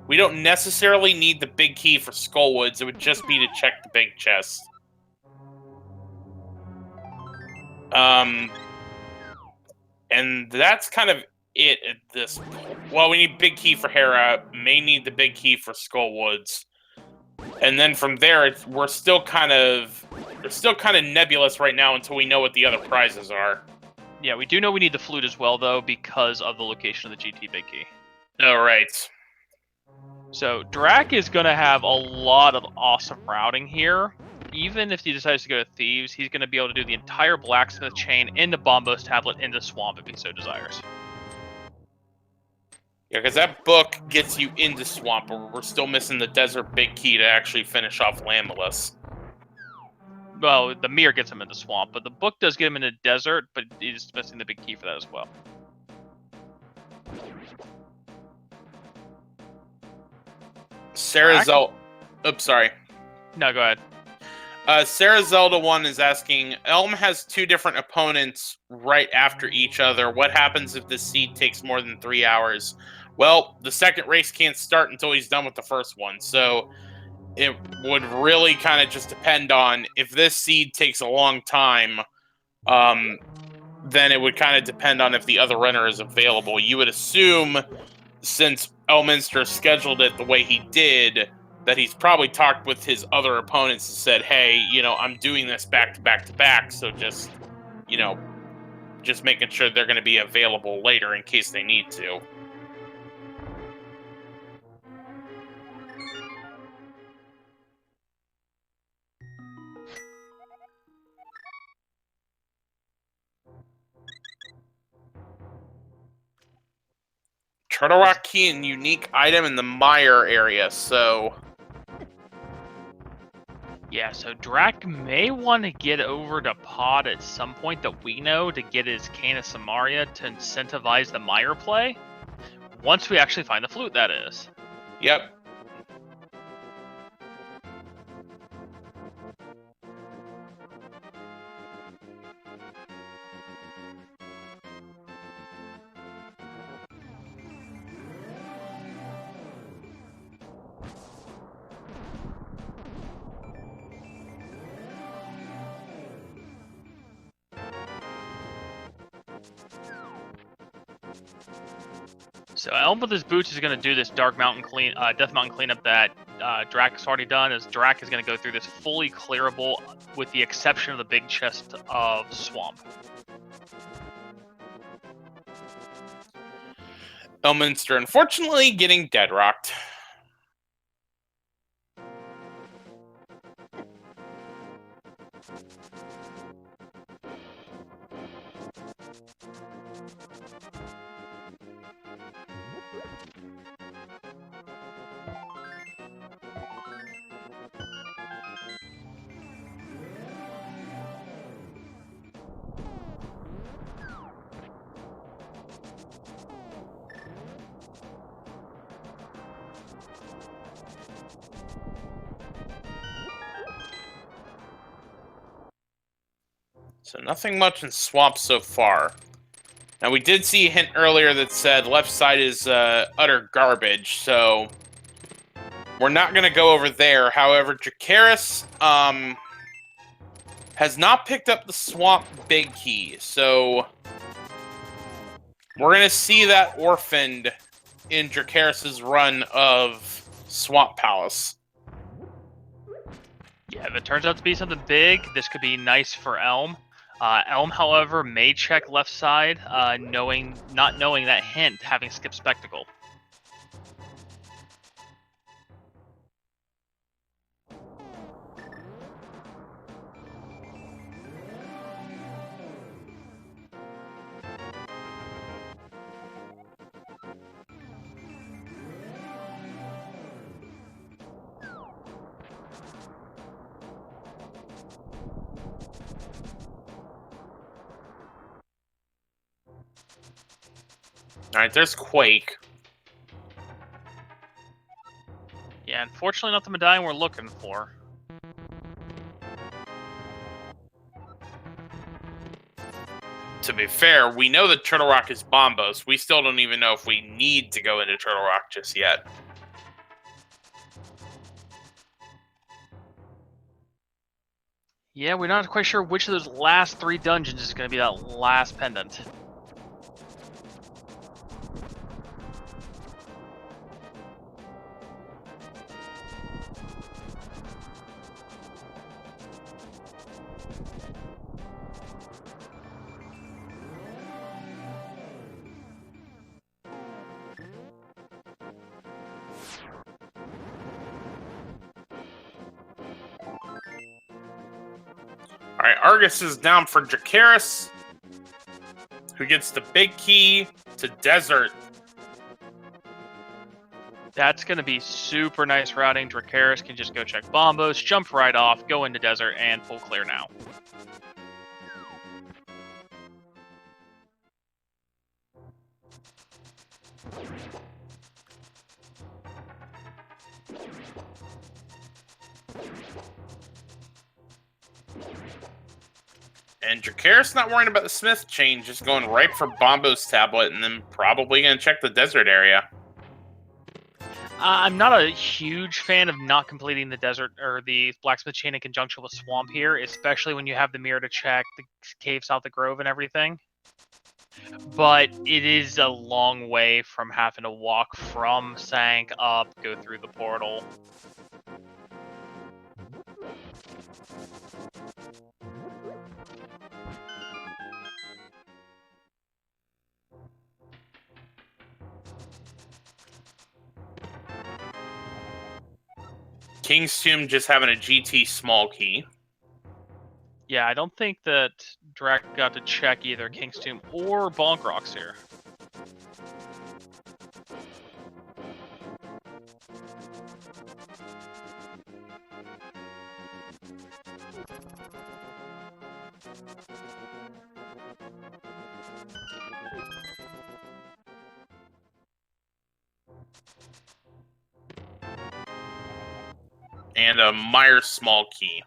We don't necessarily need the big key for Skullwoods. It would just be to check the big chest. And that's kind of it at this point. Well, we need big key for Hera. May need the big key for Skullwoods. And then from there, we're still kind of nebulous right now until we know what the other prizes are. Yeah, we do know we need the flute as well, though, because of the location of the GT big key. All right. So Drac is going to have a lot of awesome routing here. Even if he decides to go to Thieves, he's going to be able to do the entire Blacksmith chain into Bombos Tablet into Swamp if he so desires. Yeah, because that book gets you into Swamp, but we're still missing the Desert Big Key to actually finish off Lamulus. Well, the mirror gets him into Swamp, but the book does get him into Desert, but he's missing the big key for that as well. Sarah Zelda... Oops, sorry. No, go ahead. Sarah Zelda 1 is asking, Elm has 2 different opponents right after each other. What happens if this seed takes more than 3 hours? Well, the second race can't start until he's done with the first one. So it would really kind of just depend on if this seed takes a long time, then it would kind of depend on if the other runner is available. You would assume, since Elminster scheduled it the way he did, that he's probably talked with his other opponents and said, hey, I'm doing this back to back to back, so just, just making sure they're going to be available later in case they need to. Turtle Rock key and unique item in the Mire area, so... Yeah, so Drac may want to get over to Pod at some point that we know to get his Cane of Samaria to incentivize the Mire play. Once we actually find the flute, that is. Yep. So Elm with his boots is going to do this Death Mountain cleanup that Drac has already done. As Drac is going to go through this fully clearable, with the exception of the big chest of swamp. Elminster, unfortunately, getting dead rocked. So nothing much in swamp so far. Now we did see a hint earlier that said left side is utter garbage, so we're not going to go over there. However, Dracarys has not picked up the swamp big key, so we're going to see that orphaned in Dracarys' run of Swamp Palace. Yeah, if it turns out to be something big, this could be nice for Elm. Elm, however, may check left side, not knowing that hint, having skipped Spectacle. Alright, there's Quake. Yeah, unfortunately not the medallion we're looking for. To be fair, we know that Turtle Rock is Bombos. We still don't even know if we need to go into Turtle Rock just yet. Yeah, we're not quite sure which of those last 3 dungeons is going to be that last pendant. Alright, Argus is down for Dracarys, who gets the big key to Desert. That's going to be super nice routing. Dracarys can just go check Bombos, jump right off, go into Desert, and full clear now. And Dracarys not worrying about the Smith chain, just going right for Bombo's tablet, and then probably going to check the Desert area. I'm not a huge fan of not completing the Desert or the Blacksmith chain in conjunction with Swamp here, especially when you have the mirror to check the cave south of Grove and everything. But it is a long way from having to walk from Sank up, go through the portal. King's Tomb just having a GT small key. Yeah, I don't think that Drac got to check either King's Tomb or Bonk Rocks here. And a Myers small key.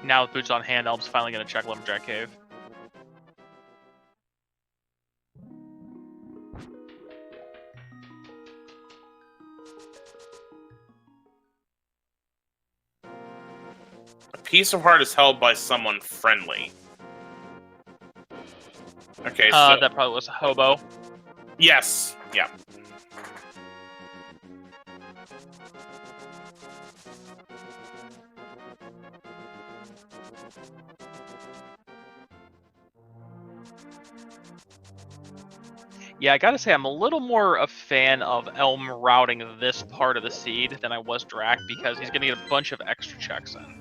Now with boots on hand, Elm's finally going to check Lumberjack Cave. A piece of heart is held by someone friendly. Okay, so... that probably was a hobo. Yes, yeah. Yeah, I gotta say, I'm a little more a fan of Elm routing this part of the seed than I was Drac, because he's gonna get a bunch of extra checks in.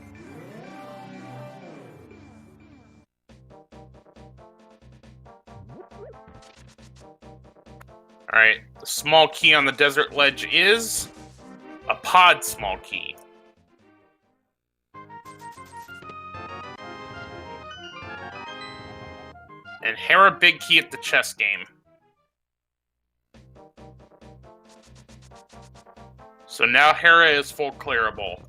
Alright, the small key on the desert ledge is a pod small key. And Hera big key at the chess game. So now Hera is full clearable.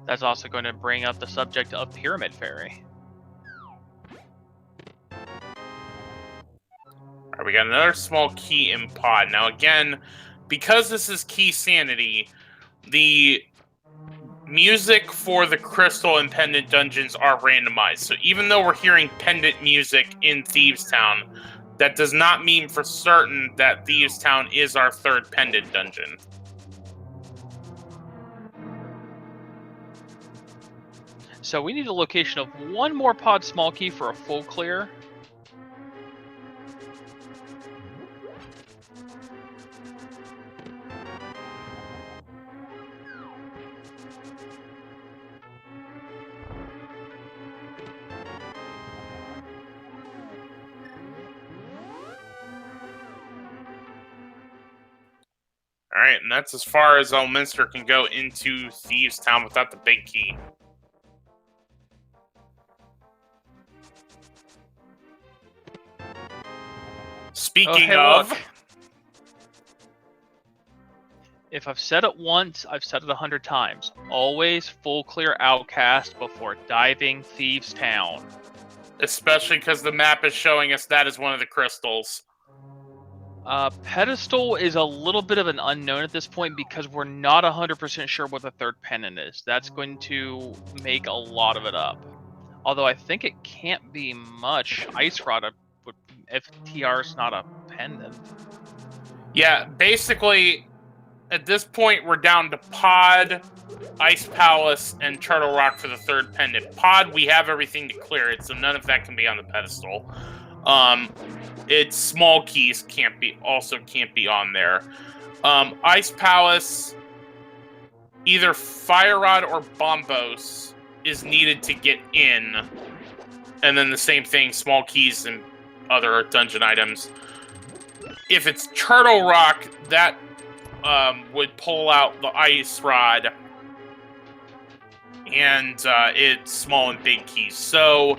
That's also going to bring up the subject of Pyramid Fairy. Alright, we got another small key in pod. Now again, because this is key sanity, the music for the crystal and pendant dungeons are randomized. So even though we're hearing pendant music in Thieves Town, that does not mean for certain that Thieves Town is our third pendant dungeon. So we need a location of one more pod small key for a full clear. Alright, and that's as far as Elminster can go into Thieves Town without the big key. Speaking of... Look. If I've said it once, I've said it 100 times. Always full clear Outcast before diving Thieves Town. Especially because the map is showing us that is one of the crystals. Pedestal is a little bit of an unknown at this point because we're not 100% sure what the third pendant is. That's going to make a lot of it up. Although I think it can't be much. Ice Rod, if TR is not a pendant. Yeah, basically, at this point, we're down to Pod, Ice Palace, and Turtle Rock for the third pendant. Pod, we have everything to clear it, so none of that can be on the pedestal. Its small keys can't be on there. Ice Palace, either Fire Rod or Bombos is needed to get in, and then the same thing, small keys and other dungeon items. If it's Turtle Rock, that would pull out the Ice Rod, and it's small and big keys. So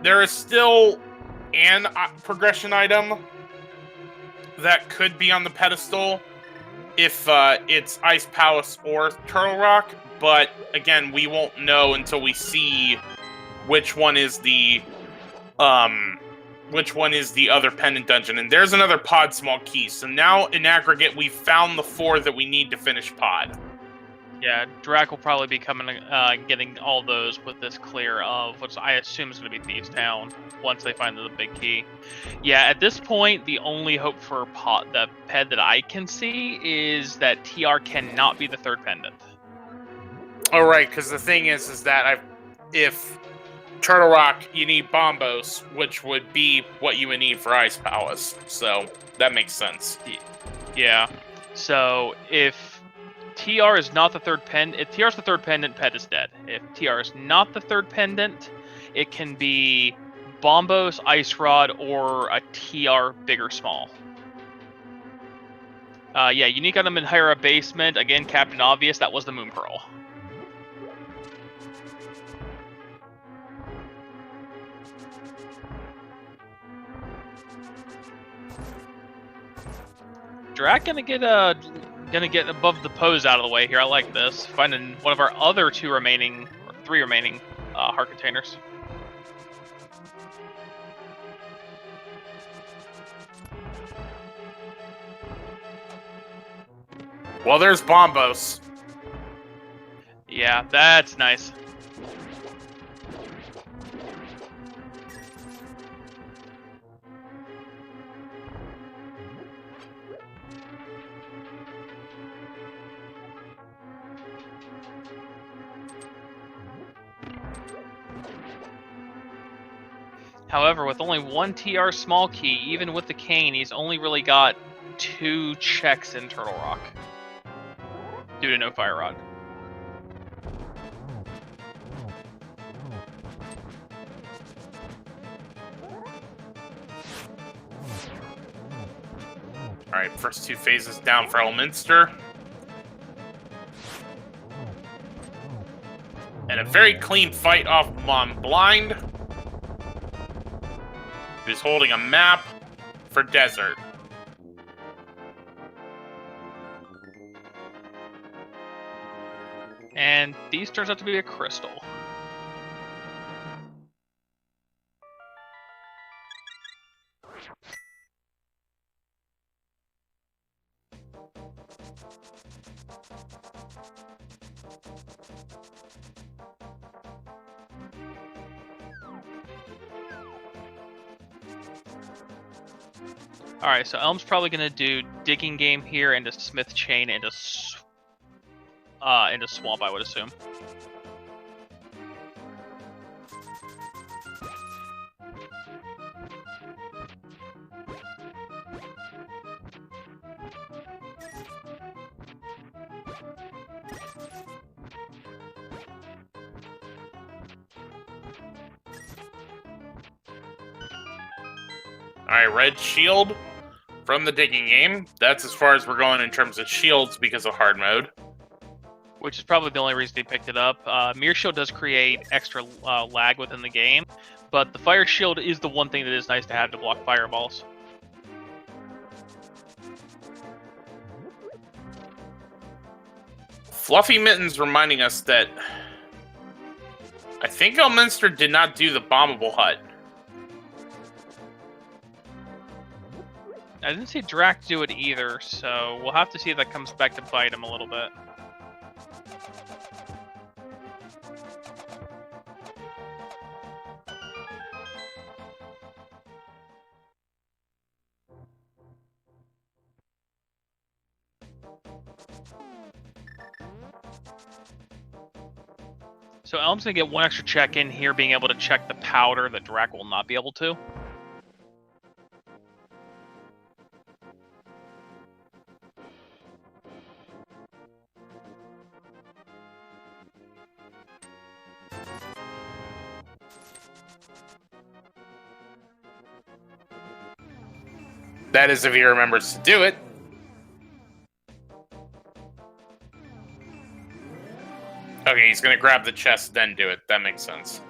there is still an progression item that could be on the pedestal if it's Ice Palace or Turtle Rock, but again, we won't know until we see which one is the other pendant dungeon. And there's another pod small key. So now in aggregate, we've found the 4 that we need to finish pod. Yeah, Drac will probably be coming, getting all those with this clear of what I assume is going to be Thieves Town once they find the big key. Yeah, at this point, the only hope for the ped that I can see is that TR cannot be the third pendant. Oh, right, because the thing is that if Turtle Rock, you need Bombos, which would be what you would need for Ice Palace. So that makes sense. Yeah. So if TR is not the third pendant, if TR is the third pendant, ped is dead. If TR is not the third pendant, it can be Bombos, Ice Rod, or a TR big or small. Yeah, unique item in Hyrule Basement. Again, Captain Obvious, that was the Moon Pearl. Drac gonna get above the pose out of the way here. I like this. Finding one of our other three remaining heart containers. Well, there's Bombos. Yeah, that's nice. However, with only one TR small key, even with the cane, he's only really got 2 checks in Turtle Rock. Due to no Fire Rod. Alright, first 2 phases down for Elminster. And a very clean fight off Mont Blind. He's holding a map for Desert. And these turns out to be a crystal. Alright, so Elm's probably going to do Digging Game here into Smith Chain into Swamp, I would assume. Alright, red shield from the Digging Game. That's as far as we're going in terms of shields because of hard mode. Which is probably the only reason they picked it up. Mirror Shield does create extra lag within the game, but the Fire Shield is the one thing that is nice to have to block fireballs. Fluffy Mittens reminding us that I think Elminster did not do the bombable hut. I didn't see Drac do it either, so we'll have to see if that comes back to bite him a little bit. So Elm's gonna get one extra check in here, being able to check the powder that Drac will not be able to. That is if he remembers to do it. Okay, he's gonna grab the chest, then do it. That makes sense.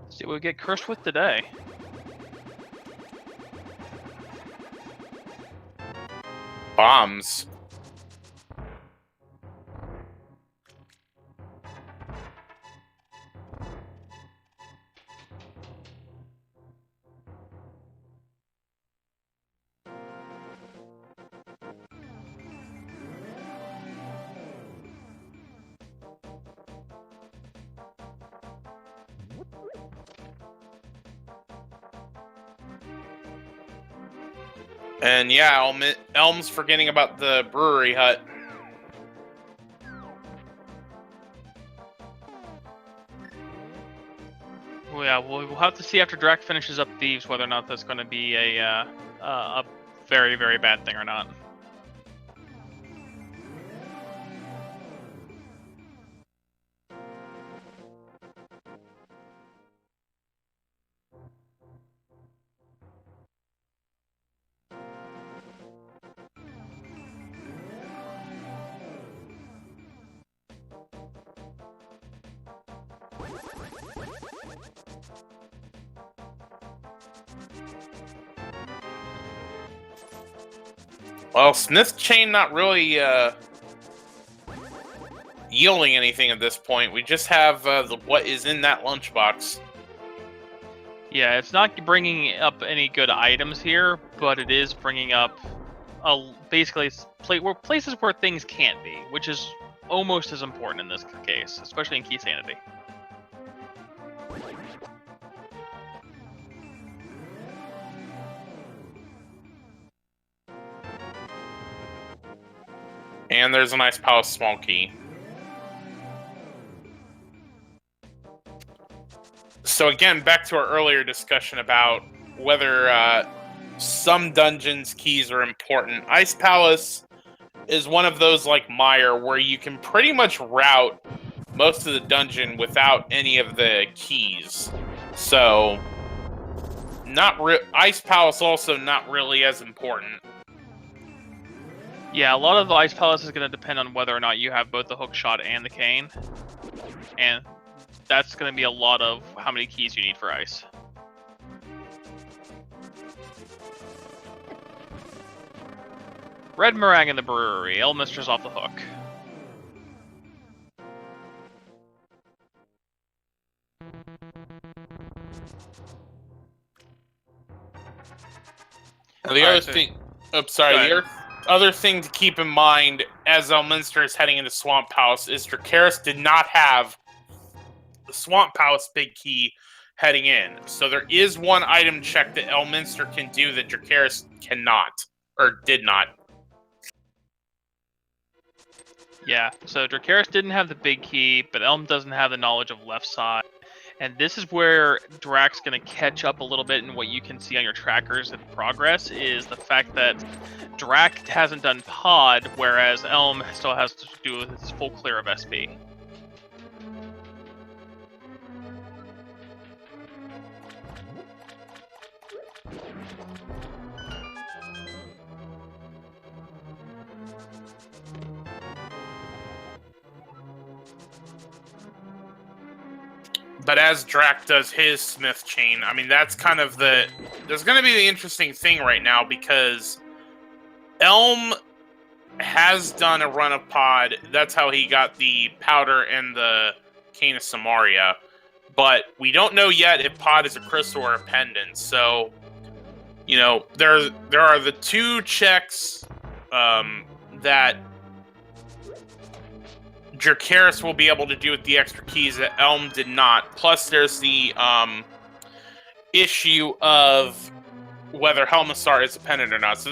Let's see what we get cursed with today. Bombs. And yeah, Elm's forgetting about the brewery hut. Well, yeah, we'll have to see after Drac finishes up Thieves whether or not that's going to be a very, very bad thing or not. Well, Smith Chain not really yielding anything at this point. We just have what is in that lunchbox. Yeah, it's not bringing up any good items here, but it is bringing up basically places where things can't be, which is almost as important in this case, especially in Key Sanity. And there's a nice pile of small key. So again, back to our earlier discussion about whether some dungeons' keys are important. Ice Palace is one of those like Mire where you can pretty much route most of the dungeon without any of the keys. So, Ice Palace also not really as important. Yeah, a lot of the Ice Palace is going to depend on whether or not you have both the hook shot and the cane. And that's going to be a lot of how many keys you need for Ice. Red Meringue in the brewery. Elminster's off the hook. The other thing... the other thing to keep in mind as Elminster is heading into Swamp House is Dracarys did not have the Swamp House big key heading in. So there is one item check that Elminster can do that Dracarys cannot, or did not. Yeah, so Dracarys didn't have the big key, but Elm doesn't have the knowledge of left side. And this is where Drac's going to catch up a little bit, and what you can see on your trackers in progress is the fact that Drac hasn't done pod, whereas Elm still has to do his full clear of SP. But as Drac does his Smith Chain, I mean, that's kind of there's going to be the interesting thing right now because Elm has done a run of pod. That's how he got the powder and the Cane of Samaria. But we don't know yet if pod is a crystal or a pendant. So, you know, there are the two checks that Dracarys will be able to do with the extra keys that Elm did not. Plus, there's the issue of whether Helmisar is a pendant or not. So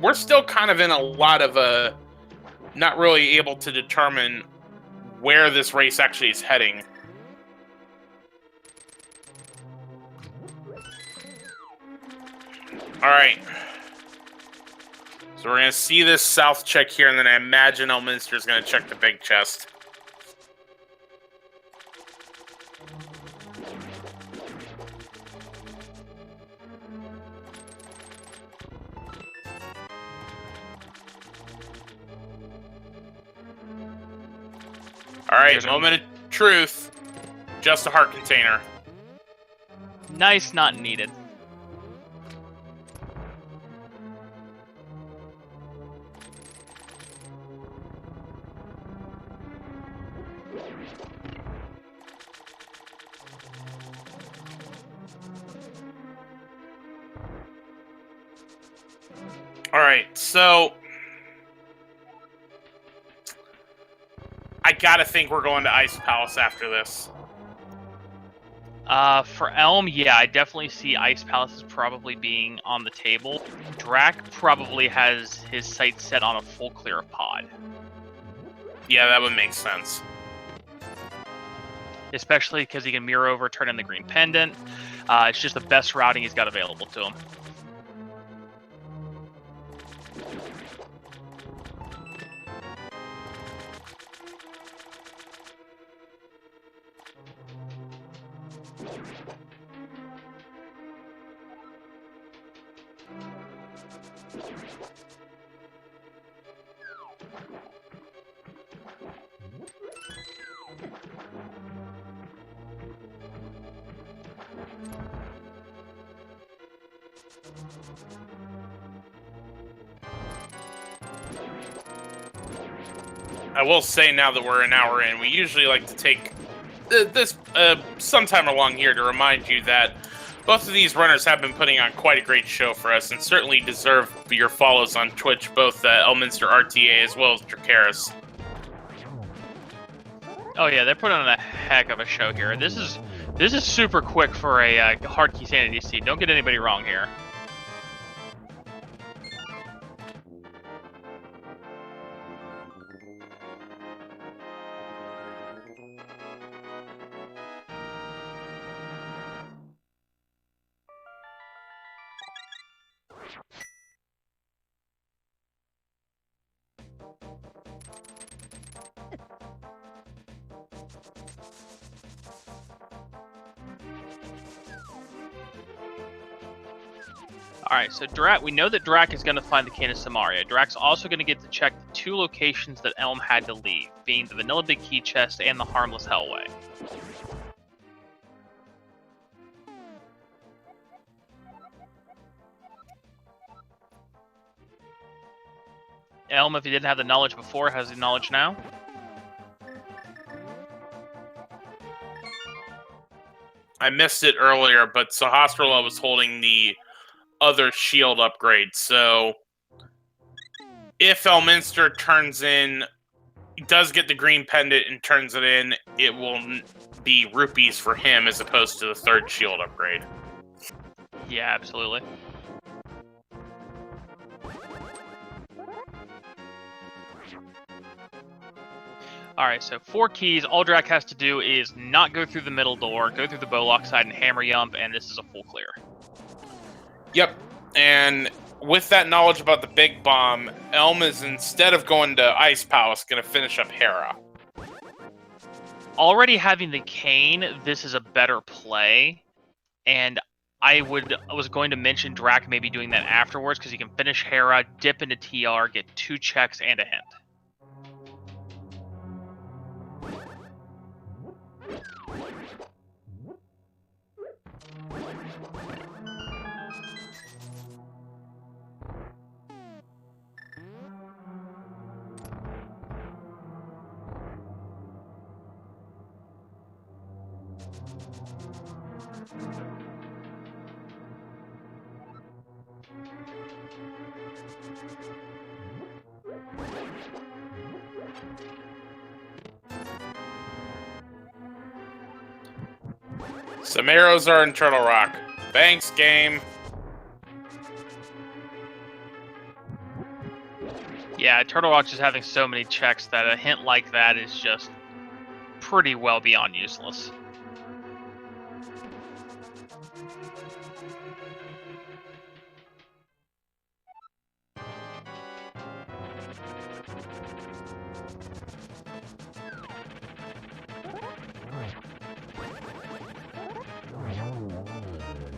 we're still kind of in a lot of not really able to determine where this race actually is heading. All right. So we're going to see this south check here, and then I imagine Elminster is going to check the big chest. All right, moment of truth. Just a heart container. Nice, not needed. All right, so I gotta think we're going to Ice Palace after this. For Elm, yeah, I definitely see Ice Palaces probably being on the table. Drac probably has his sights set on a full clear of Pod. Yeah, that would make sense. Especially because he can mirror over, turn in the green pendant. It's just the best routing he's got available to him. I will say now that we're an hour in, we usually like to take this sometime along here to remind you that both of these runners have been putting on quite a great show for us and certainly deserve your follows on Twitch, both ElminsterRTA as well as Dracarys. Oh yeah, they're putting on a heck of a show here. This is super quick for a hard key sanity seed. Don't get anybody wrong here. Alright, so we know that Drac is going to find the Cane of Samaria. Drac's also going to get to check the 2 locations that Elm had to leave, being the Vanilla Big Key Chest and the Harmless Hellway. Elm, if he didn't have the knowledge before, has the knowledge now. I missed it earlier, but Sahasrahla was holding the other shield upgrade, so if Elminster does get the green pendant and turns it in, it will be rupees for him as opposed to the 3rd shield upgrade. Yeah, absolutely. Alright, so 4 keys. All Drac has to do is not go through the middle door, go through the Bowlock side and hammer Yump, and this is a full clear. Yep, and with that knowledge about the big bomb, Elm is, instead of going to Ice Palace, going to finish up Hera. Already having the cane, this is a better play, and I was going to mention Drac maybe doing that afterwards, because he can finish Hera, dip into TR, get 2 checks and a hint. Some arrows are in Turtle Rock. Thanks, game. Yeah, Turtle Rock's just having so many checks that a hint like that is just pretty well beyond useless.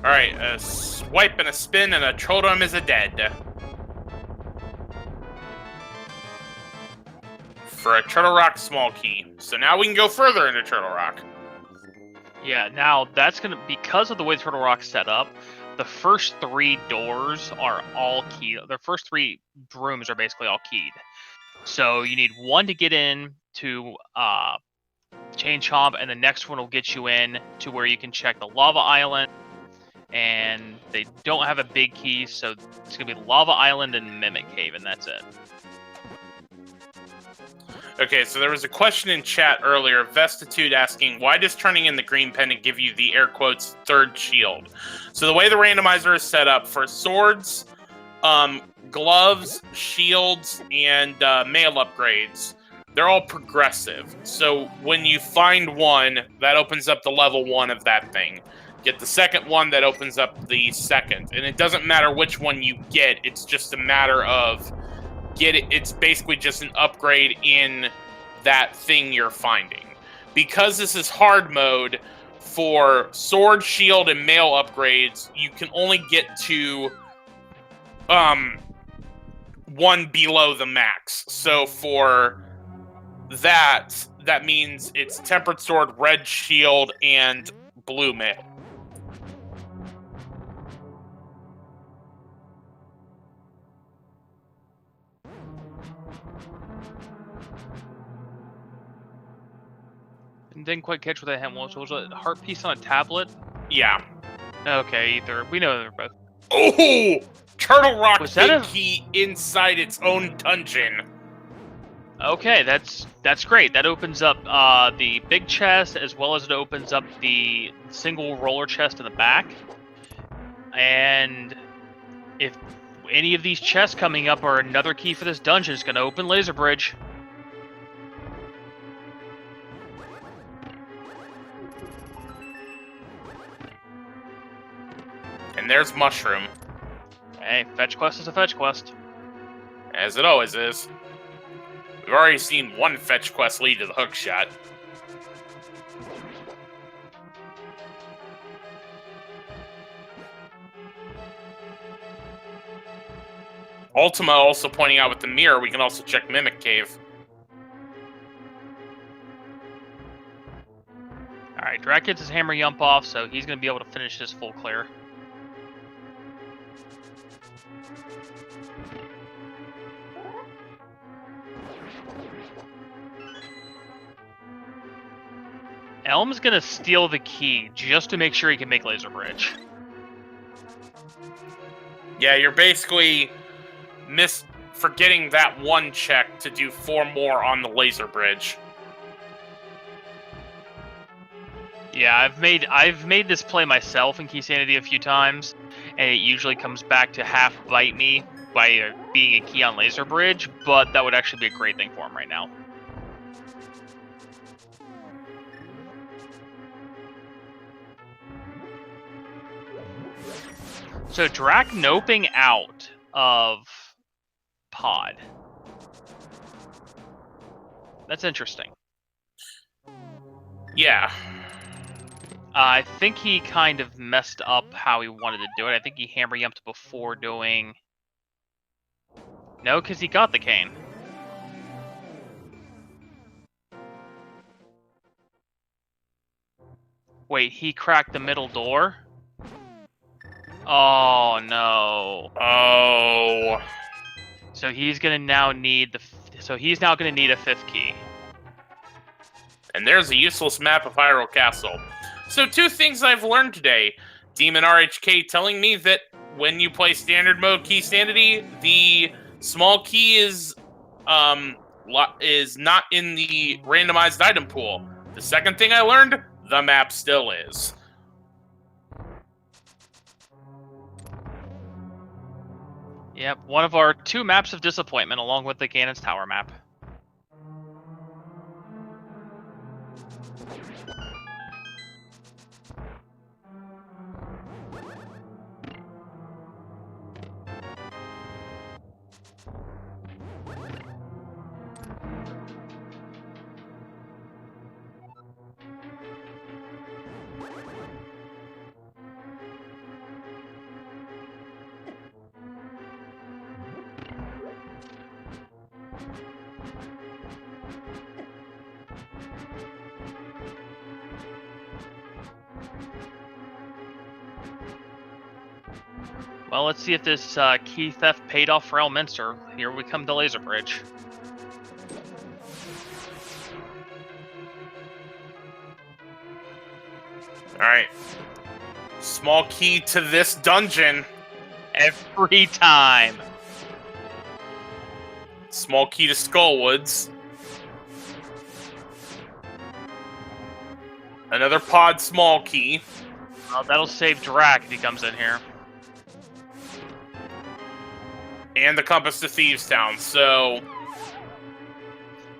Alright, a swipe and a spin and a Troldom is a dead. For a Turtle Rock small key. So now we can go further into Turtle Rock. Yeah, now that's going to, because of the way Turtle Rock's set up, the first 3 doors are all keyed. The first 3 rooms are basically all keyed. So you need 1 to get in to Chain Chomp, and the next one will get you in to where you can check the Lava Island. And they don't have a big key, so it's going to be Lava Island and Mimic Cave, and that's it. Okay, so there was a question in chat earlier, Vestitude asking, why does turning in the green pendant give you the air quotes third shield? So the way the randomizer is set up for swords, gloves, shields, and mail upgrades, they're all progressive. So when you find one, that opens up the level 1 of that thing. Get the second one, that opens up the second. And it doesn't matter which one you get, it's just a matter of it's basically just an upgrade in that thing you're finding. Because this is hard mode, for sword, shield, and mail upgrades, you can only get to one below the max. So for that means it's tempered sword, red shield, and blue mail. Didn't quite catch what that hint was. Was it a heart piece on a tablet? Yeah. Okay, either. We know they're both. Oh! Turtle Rock Was that big key inside its own dungeon. Okay, that's great. That opens up the big chest, as well as it opens up the single roller chest in the back. And if any of these chests coming up are another key for this dungeon, it's going to open Laser Bridge. And there's Mushroom. Hey, fetch quest is a fetch quest. As it always is. We've already seen one fetch quest lead to the hook shot. Ultima also pointing out with the mirror, we can also check Mimic Cave. Alright, Drac gets his hammer yump off, so he's going to be able to finish his full clear. Elm's gonna steal the key just to make sure he can make Laser Bridge. Yeah, you're basically forgetting that one check to do 4 more on the Laser Bridge. Yeah, I've made this play myself in Key Sanity a few times, and it usually comes back to half bite me by being a key on Laser Bridge, but that would actually be a great thing for him right now. So Drac noping out of pod. That's interesting. Yeah. I think he kind of messed up how he wanted to do it. I think he hammer yumped before doing... No, because he got the cane. Wait, he cracked the middle door? Oh, no. Oh. So he's gonna now need he's now gonna need a 5th key. And there's a useless map of Hyrule Castle. So 2 things I've learned today. Demon RHK telling me that when you play standard mode Key Sanity, the small key is not in the randomized item pool. The second thing I learned, the map still is. Yep, one of our 2 maps of disappointment along with the Ganon's Tower map. Well, let's see if this key theft paid off for Elminster. Here we come to Laser Bridge. Alright. Small key to this dungeon. Every time. Small key to Skullwoods. Another pod small key. Well, that'll save Drac if he comes in here. And the compass to Thieves Town, so...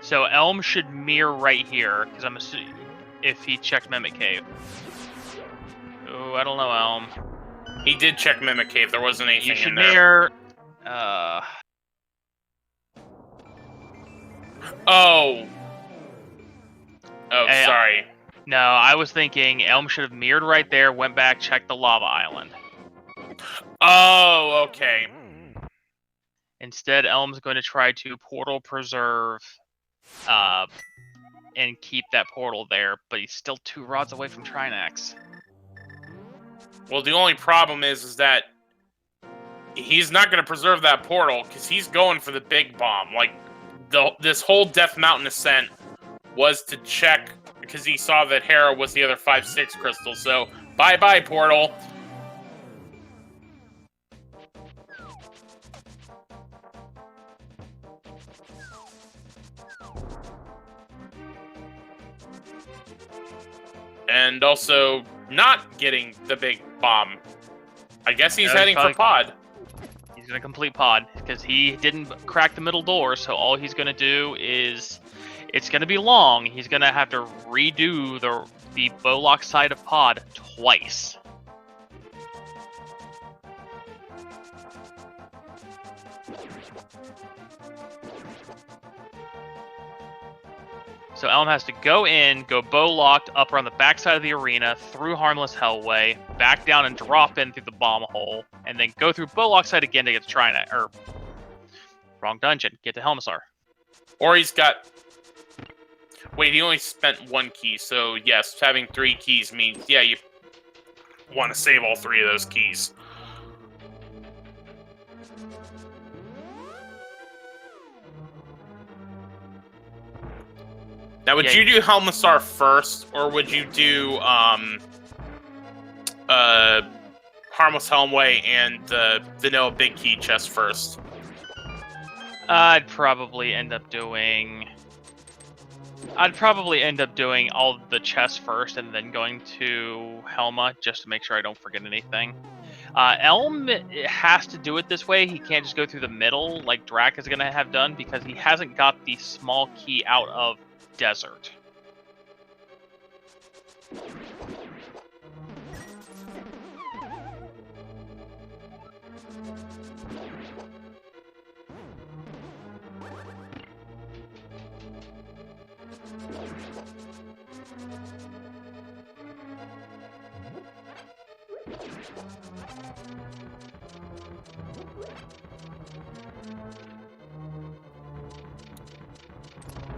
So Elm should mirror right here, because I'm assuming if he checked Mimic Cave. Oh, I don't know, Elm. He did check Mimic Cave, there wasn't anything You should in there. mirror... Oh, sorry. No, I was thinking Elm should have mirrored right there, went back, checked the lava island. Oh, okay. Instead, Elm's going to try to portal preserve and keep that portal there, but he's still 2 rods away from Trinax. Well, the only problem is that he's not going to preserve that portal because he's going for the big bomb. Like, this whole Death Mountain ascent was to check because he saw that Hera was the other 5/6 crystal. So, bye-bye, portal. And also not getting the big bomb. I guess he's heading for pod. He's going to complete pod, because he didn't crack the middle door, so all he's going to do is... It's going to be long. He's going to have to redo the Bowlock side of pod twice. So Elm has to go in, go bow-locked up around the backside of the arena, through Harmless Hellway, back down and drop in through the bomb hole, and then go through bow-lock side again to get to Trina, or... Wrong dungeon. Get to Helmsar. Or he's got... Wait, he only spent 1 key, so yes, having 3 keys means, yeah, you want to save all 3 of those keys. Now, would you do Helmsar first, or would you do Harmless Helmway and the Vanilla Big Key chest first? I'd probably end up doing all the chests first, and then going to Helma just to make sure I don't forget anything. Elm has to do it this way. He can't just go through the middle like Drac is going to have done, because he hasn't got the small key out of Desert.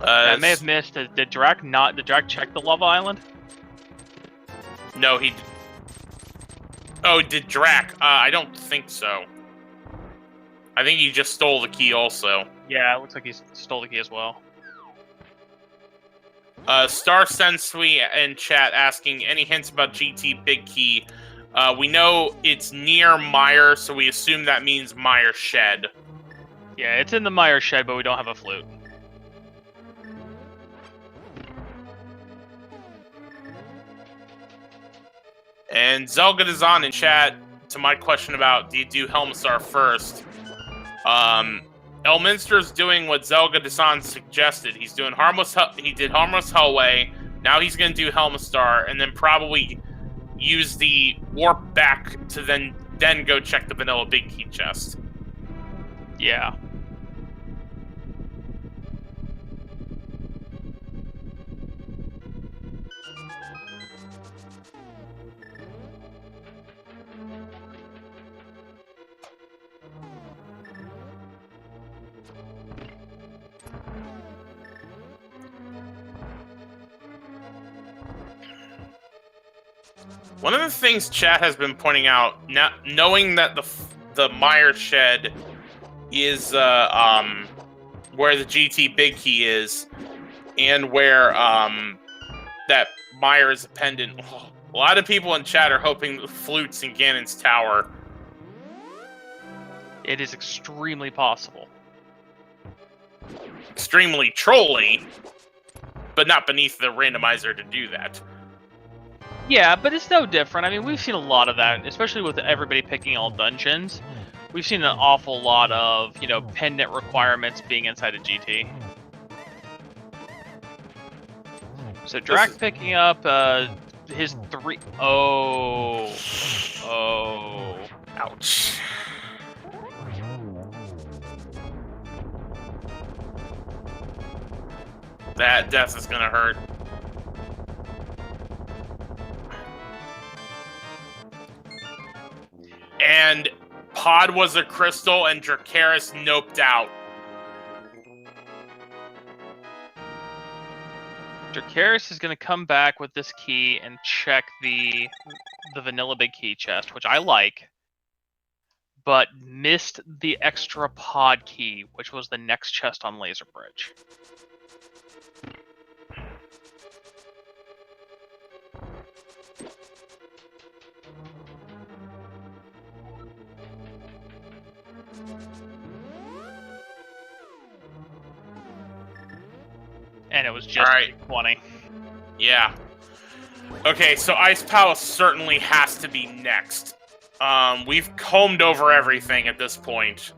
I may have missed. Did Drac check the lava island? No, he... Oh, did Drac? I don't think so. I think he just stole the key also. Yeah, it looks like he stole the key as well. Star Sensui in chat asking, any hints about GT Big Key? We know it's near Meyer, so we assume that means Meyer Shed. Yeah, it's in the Meyer Shed, but we don't have a flute. And Zelda Dazan in chat to my question about, do you do Helmsar first? Elminster's doing what Zelda Dazan suggested. He's doing he did Harmless Hellway. Now he's going to do Helmstar, and then probably use the warp back to then go check the Vanilla Big Key chest. Yeah. One of the things chat has been pointing out, now, knowing that the Meyer Shed is where the GT Big Key is, and where that Meyer is a pendant. A lot of people in chat are hoping the flute's in Ganon's tower. It is extremely possible. Extremely trolly, but not beneath the randomizer to do that. Yeah, but it's no different. I mean, we've seen a lot of that, especially with everybody picking all dungeons. We've seen an awful lot of, pendant requirements being inside of GT. So Drac picking up his 3... Oh. Ouch. That death is gonna hurt. And Pod was a crystal, and Dracarys noped out. Dracarys is going to come back with this key and check the vanilla big key chest, which I like, but missed the extra pod key, which was the next chest on Laser Bridge. And it was just right. 20. Yeah. Okay, so Ice Palace certainly has to be next. We've combed over everything at this point.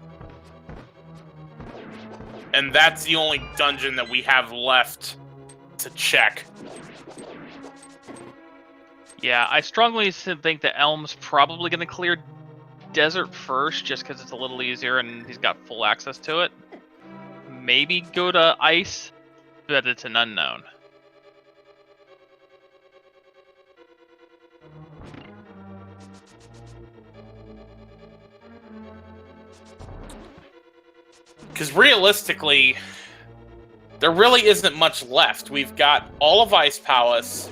And that's the only dungeon that we have left to check. Yeah, I strongly think that Elm's probably going to clear Desert first, just because it's a little easier and he's got full access to it. Maybe go to Ice, but it's an unknown. Because realistically, there really isn't much left. We've got all of Ice Palace.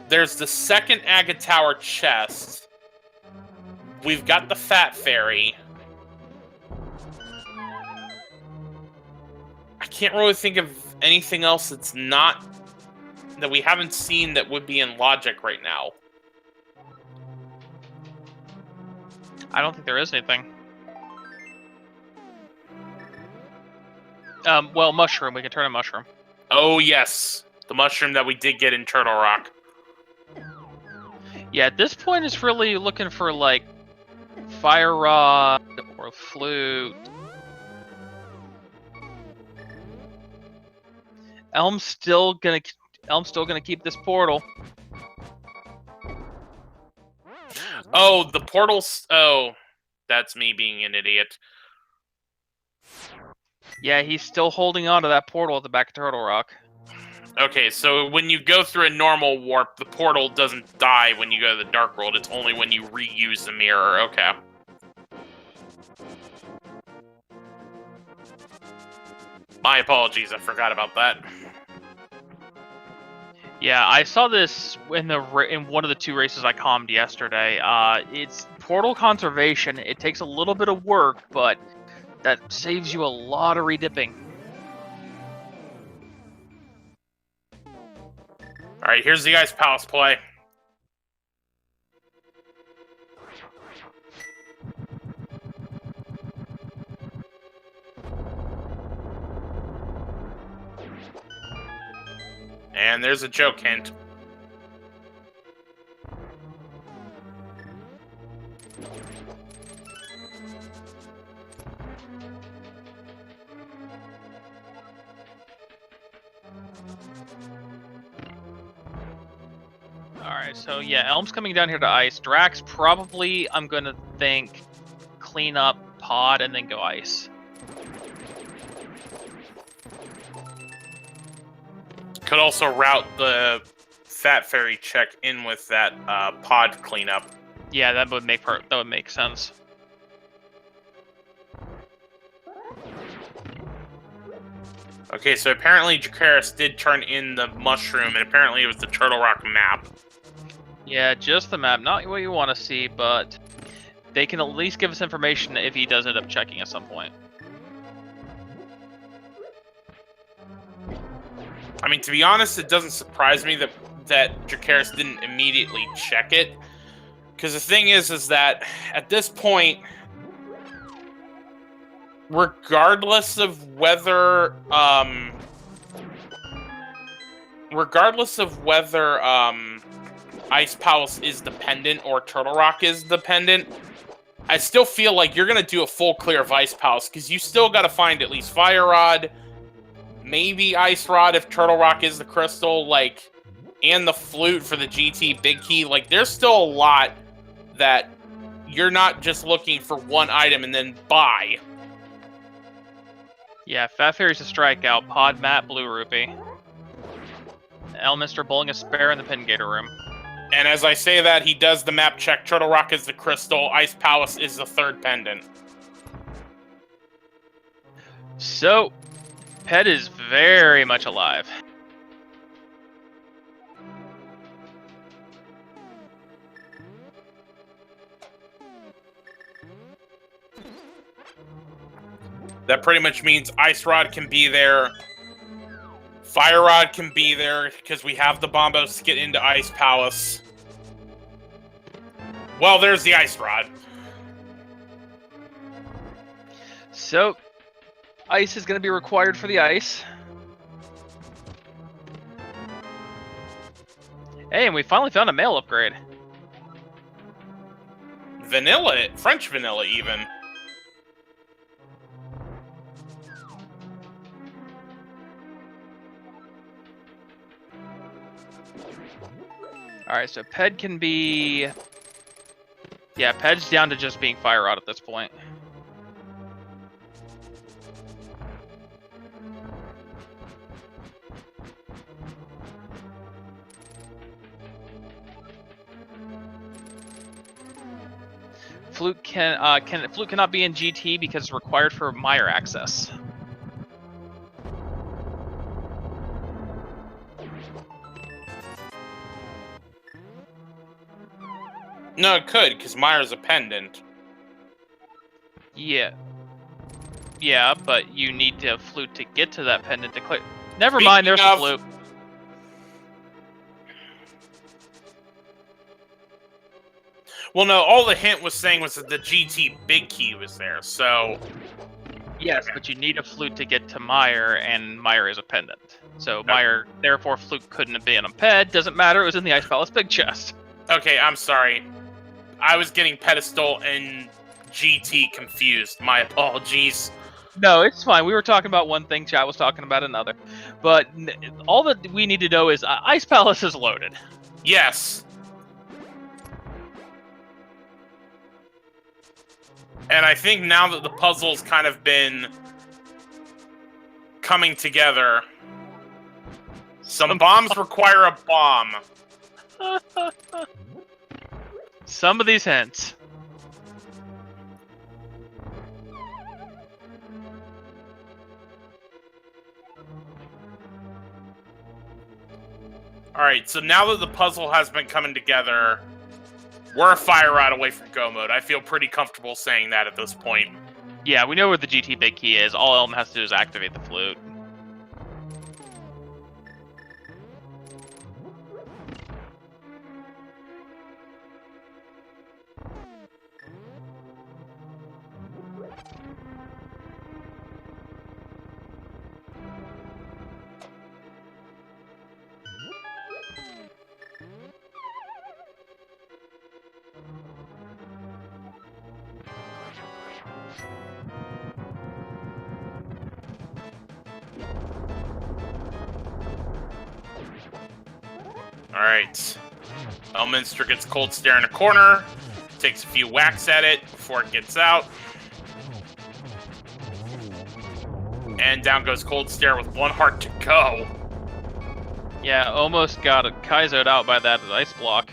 There's the second Agate Tower chest. We've got the Fat Fairy. I can't really think of anything else that's not... that we haven't seen that would be in logic right now. I don't think there is anything. Well, Mushroom. We can turn a Mushroom. Oh, yes. The mushroom that we did get in Turtle Rock. Yeah, at this point, it's really looking for, like, Fire Rod or Flute. Elm's still gonna keep this portal. Oh, the portal's... Oh, that's me being an idiot. Yeah, he's still holding on to that portal at the back of Turtle Rock. Okay, so when you go through a normal warp, the portal doesn't die when you go to the Dark World. It's only when you reuse the mirror. Okay. My apologies, I forgot about that. Yeah, I saw this in one of the 2 races I commed yesterday. It's portal conservation. It takes a little bit of work, but that saves you a lot of redipping. Alright, here's the Ice Palace play. And there's a joke hint. Alright, so yeah, Elm's coming down here to Ice. Drax probably, I'm gonna think, clean up Pod and then go Ice. Could also route the Fat Fairy check in with that Pod cleanup. Yeah, that would make sense. Okay, so apparently Dracarys did turn in the mushroom, and apparently it was the Turtle Rock map. Yeah, just the map. Not what you want to see, but they can at least give us information if he does end up checking at some point. I mean, to be honest, it doesn't surprise me that Dracarys didn't immediately check it. Because the thing is that at this point, regardless of whether Ice Palace is dependent or Turtle Rock is dependent, I still feel like you're going to do a full clear of Ice Palace, because you still got to find at least Fire Rod, maybe Ice Rod if Turtle Rock is the crystal, like, and the flute for the GT Big Key. Like, there's still a lot that you're not just looking for one item and then buy. Yeah, Fat Fairy's a strikeout. Pod Mat, Blue Rupee. Elminster bowling a spare in the Pin Gator room. And as I say that, he does the map check. Turtle Rock is the crystal. Ice Palace is the third pendant. So, Pet is very much alive. That pretty much means Ice Rod can be there. Fire Rod can be there, because we have the Bombos to get into Ice Palace. Well, there's the Ice Rod. So, ice is going to be required for the ice. Hey, and we finally found a male upgrade. Vanilla, French vanilla even. Alright, so Ped can be... Yeah, Ped's down to just being Fire Rod at this point. Flute Flute cannot be in GT because it's required for Mire access. No, it could, because Mire's a pendant. Yeah. Yeah, but you need to Flute to get to that pendant to clear. Never Speaking mind, there's the of- Flute. Well, no, all the hint was saying was that the GT Big Key was there, so... Yes, but you need a Flute to get to Mire, and Mire is a pendant. So Mire, therefore Flute couldn't have been a Ped. Doesn't matter, it was in the Ice Palace Big Chest. Okay, I'm sorry. I was getting Pedestal and GT confused. My apologies. No, it's fine. We were talking about one thing, chat was talking about another. But all that we need to know is Ice Palace is loaded. Yes. And I think now that the puzzle's kind of been coming together, some bombs require a bomb. Some of these hints. Alright, so now that the puzzle has been coming together, we're a Fire Rod away from Go Mode. I feel pretty comfortable saying that at this point. Yeah, we know where the GT Big Key is. All Elm has to do is activate the Flute. Alright. Elminster gets Cold Stare in a corner, takes a few whacks at it before it gets out. And down goes Cold Stare with one heart to go. Yeah, almost got Kaizo'd out by that ice block.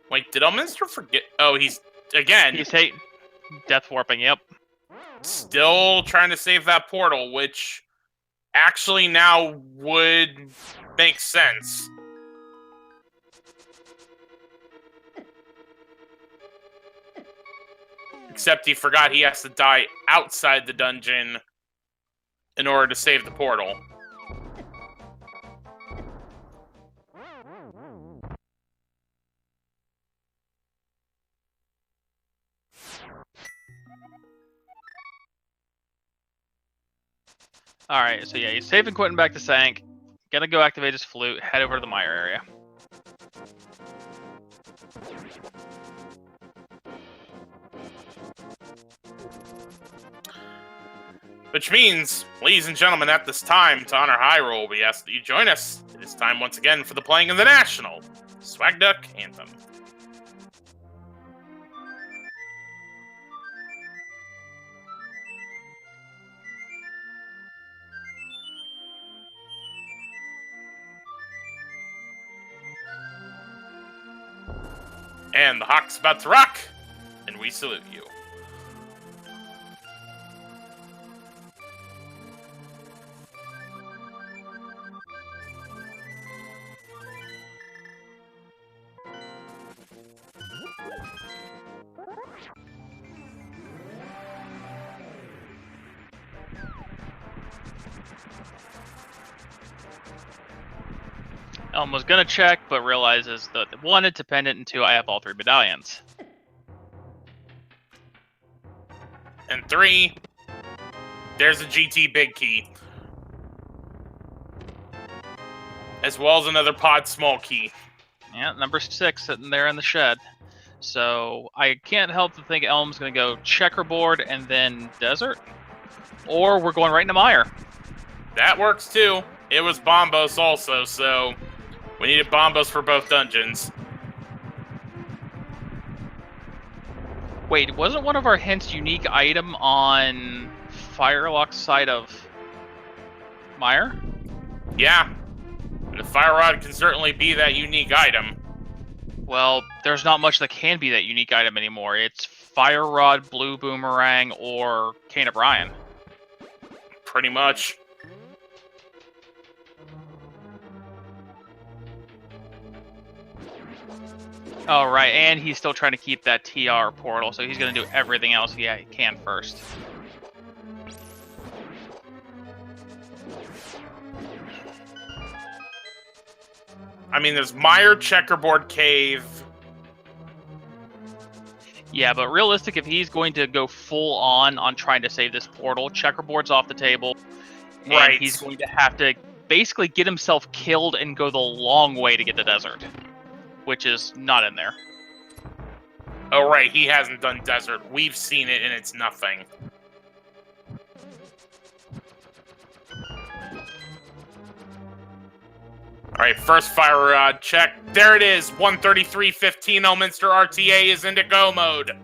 Wait, did Elminster forget? Oh, he's He's death warping, yep. still trying to save that portal, which actually now would make sense. Except he forgot he has to die outside the dungeon in order to save the portal. Alright, so yeah, he's saving Quentin back to Sank. Gonna go activate his flute, head over to the Mire area. Which means, ladies and gentlemen, at this time, to honor Hyrule, we ask that you join us. It is time once again for the playing of the National Swag Duck Anthem. And the Hawk's about to rock, and we salute you. Elm was gonna check, but realizes that one, it's dependent, and two, I have all 3 medallions. And 3, there's a GT big key. As well as another pod small key. Yeah, number 6 sitting there in the shed. So I can't help to think Elm's gonna go checkerboard and then desert. Or we're going right into Mire. That works too. It was Bombos also, so we needed Bombos for both dungeons. Wait, wasn't one of our hints unique item on Firelock's side of Mire? Yeah. And the Fire Rod can certainly be that unique item. Well, there's not much that can be that unique item anymore. It's Fire Rod, Blue Boomerang, or Cane O'Brien. Pretty much. Oh, right, and he's still trying to keep that TR portal, so he's going to do everything else he can first. I mean, there's Mire, Checkerboard, Cave. Yeah, but realistic, if he's going to go full on trying to save this portal, Checkerboard's off the table, and Right. he's going to have to basically get himself killed and go the long way to get the desert, which is not in there. Oh, right, he hasn't done Desert. We've seen it, and it's nothing. Alright, first Fire Rod check. There it is! 133.15 ElminsterRTA is into go mode.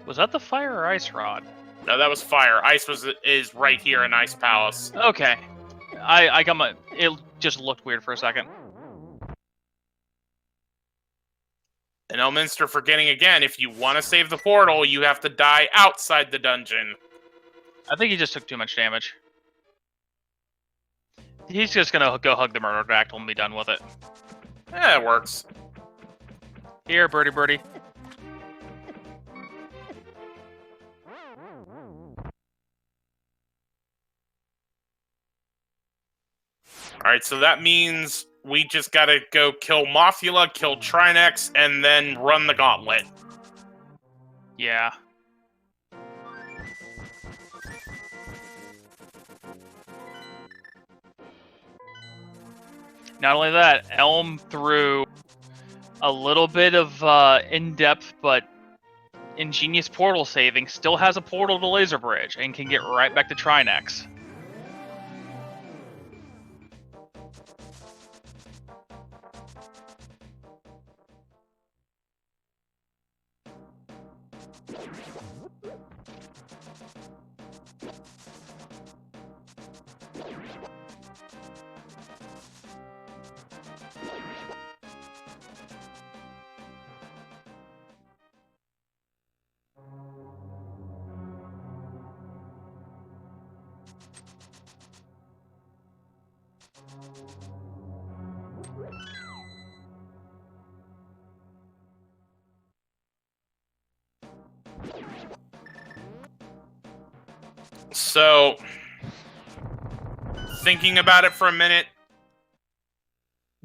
Was that the fire or ice rod? No, that was Fire. Ice is right here in Ice Palace. Okay. I got my... It just looked weird for a second. And Elminster forgetting again, if you want to save the portal, you have to die outside the dungeon. I think he just took too much damage. He's just gonna go hug the murder dactyl and be done with it. Eh, it works. Here, birdie birdie. Alright, so that means we just gotta go kill Mothula, kill Trinex, and then run the gauntlet. Yeah. Not only that, Elm threw a little bit of in-depth but ingenious portal saving, still has a portal to Laser Bridge, and can get right back to Trinex. So, thinking about it for a minute,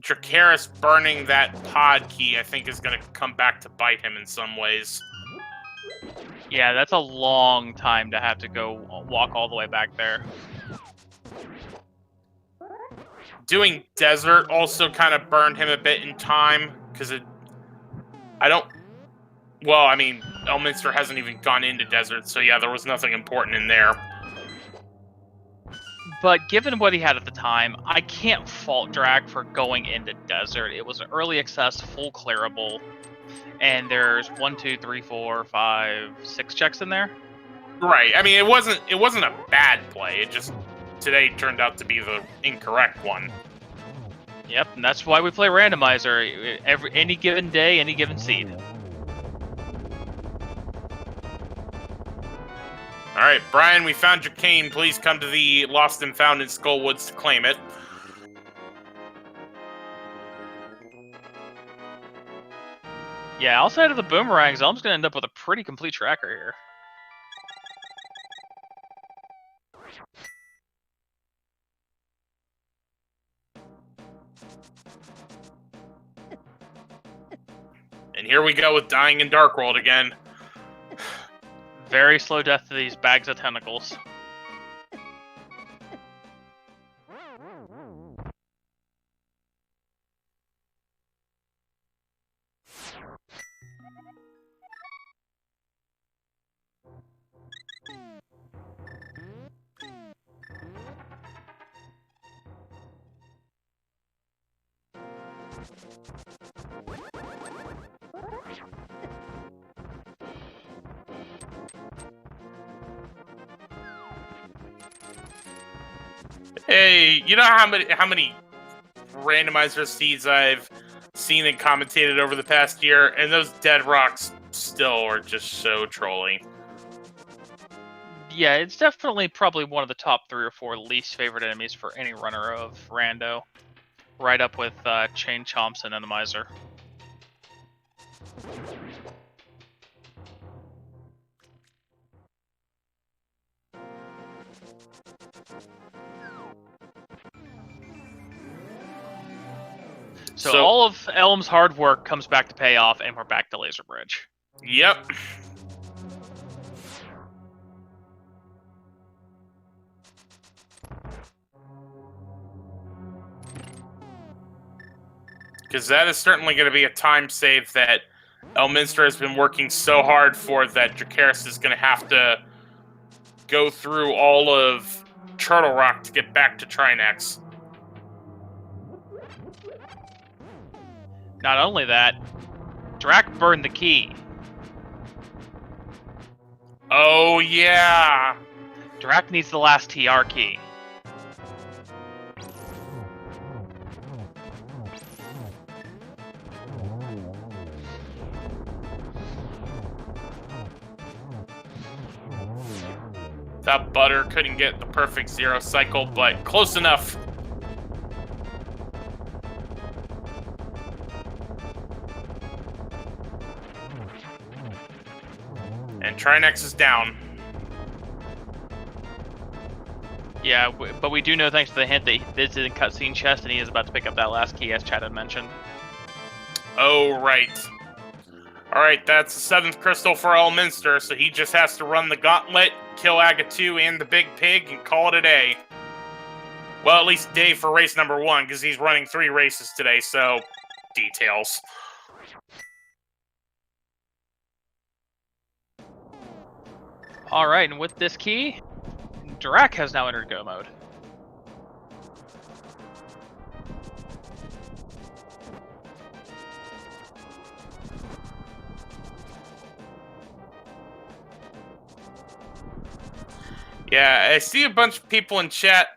Dracarys burning that pod key, I think, is going to come back to bite him in some ways. Yeah, that's a long time to have to go walk all the way back there. Doing desert also kind of burned him a bit in time, because well, I mean, Elminster hasn't even gone into desert, so yeah, there was nothing important in there. But given what he had at the time, I can't fault Drac for going into desert. It was an early access, full clearable, and there's 1, 2, 3, 4, 5, 6 checks in there. Right. I mean, it wasn't a bad play. It just today turned out to be the incorrect one. Yep, and that's why we play Randomizer. Any given day, any given seed. All right, Brian, we found your cane. Please come to the Lost and Found in Skullwoods to claim it. Yeah, outside of the boomerangs, Elm's going to end up with a pretty complete tracker here. And here we go with dying in Dark World again. Very slow death to these bags of tentacles. Hey, you know how many randomizer seeds I've seen and commentated over the past year, and those dead rocks still are just so trolly. Yeah, it's definitely probably one of the top 3 or 4 least favorite enemies for any runner of Rando. Right up with Chain Chomps and Randomizer. So all of Elm's hard work comes back to pay off, and we're back to Laser Bridge. Yep. Because that is certainly going to be a time save that Elminster has been working so hard for that Dracarys is going to have to go through all of Turtle Rock to get back to Trinex. Not only that, Drac burned the key. Oh, yeah. Drac needs the last TR key. That butter couldn't get the perfect 0 cycle, but close enough. And Trinex is down. Yeah, but we do know, thanks to the hint, that this is in cutscene chest, and he is about to pick up that last key, as Chad had mentioned. Oh, right. Alright, that's the 7th crystal for Elminster, so he just has to run the gauntlet, kill Aga 2 and the Big Pig, and call it a day. Well, at least day for race number 1, because he's running 3 races today, so details. Alright, and with this key, Drac has now entered go mode. Yeah, I see a bunch of people in chat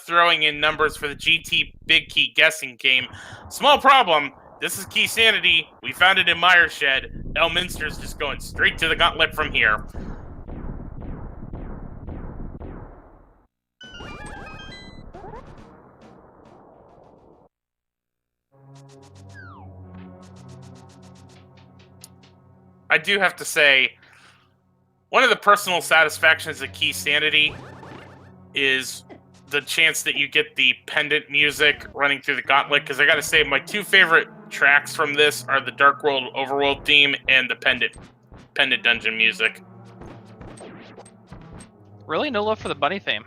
throwing in numbers for the GT Big Key guessing game. Small problem. This is Key Sanity. We found it in Mireshed. Elminster's just going straight to the gauntlet from here. I do have to say, one of the personal satisfactions of Key Sanity is the chance that you get the pendant music running through the gauntlet, because I gotta say, my two favorite tracks from this are the Dark World Overworld theme and the pendant dungeon music. Really? No love for the bunny theme?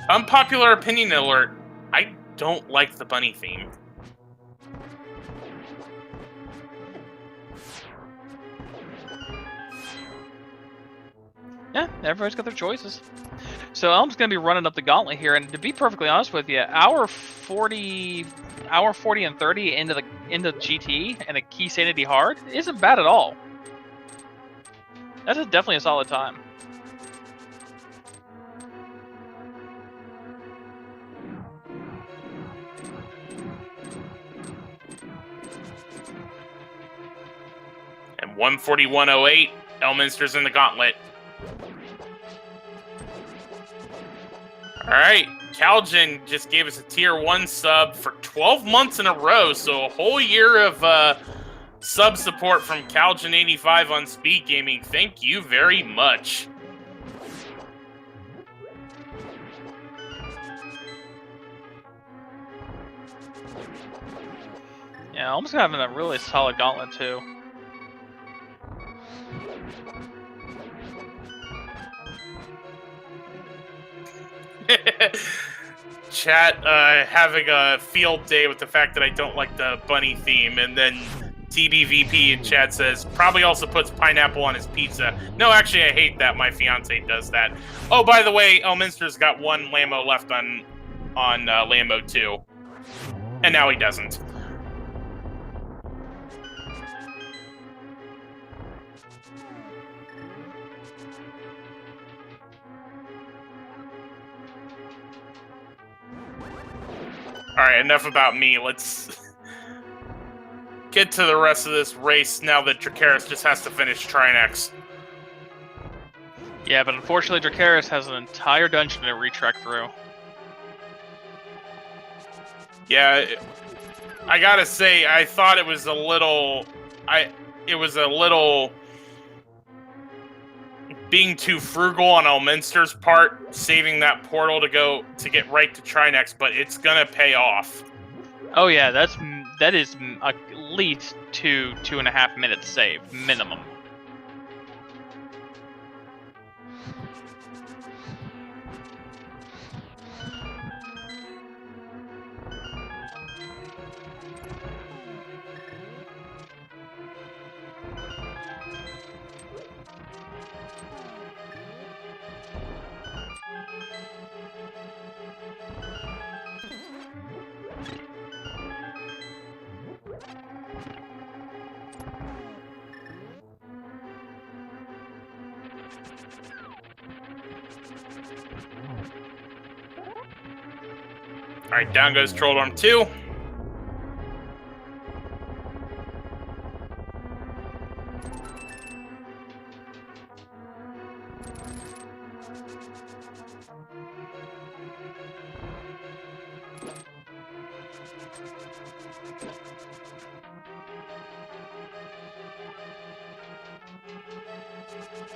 Unpopular opinion alert, I don't like the bunny theme. Yeah, everybody's got their choices. So Elm's going to be running up the gauntlet here, and to be perfectly honest with you, hour 40 and 30 into GT and a key sanity hard isn't bad at all. That is definitely a solid time. And 141.08, Elminster's in the gauntlet. Alright, Calgen just gave us a tier 1 sub for 12 months in a row, so a whole year of sub support from Calgen85 on Speed Gaming. Thank you very much. Yeah, Elm's having a really solid gauntlet too. Chat having a field day with the fact that I don't like the bunny theme, and then TBVP in chat says, probably also puts pineapple on his pizza. No, actually, I hate that. My fiance does that. Oh, by the way, Elminster's got one Lambo left on Lambo 2. And now he doesn't. Alright, enough about me. Let's get to the rest of this race now that Dracarys just has to finish Trinex. Yeah, but unfortunately Dracarys has an entire dungeon to retrek through. Yeah, I gotta say, I thought it was a little... It was a little... being too frugal on Elminster's part, saving that portal to get right to Trinex, but it's gonna pay off. Oh yeah, that is at least 2.5 minutes saved minimum. Alright, down goes Trolldorm 2.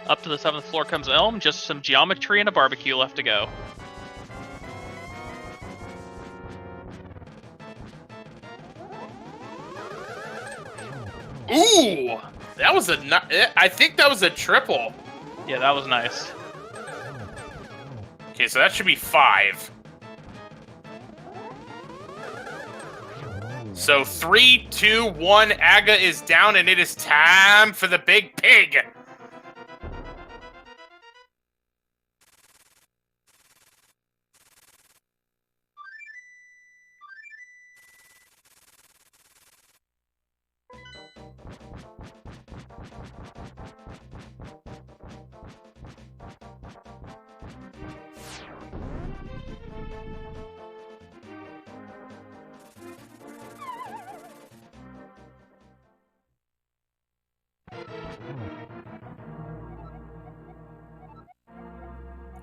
Up to the 7th floor comes Elm, just some geometry and a barbecue left to go. Ooh! That was I think that was a triple. Yeah, that was nice. Okay, so that should be 5. So 3, 2, 1, Aga is down, and it is time for the big pig.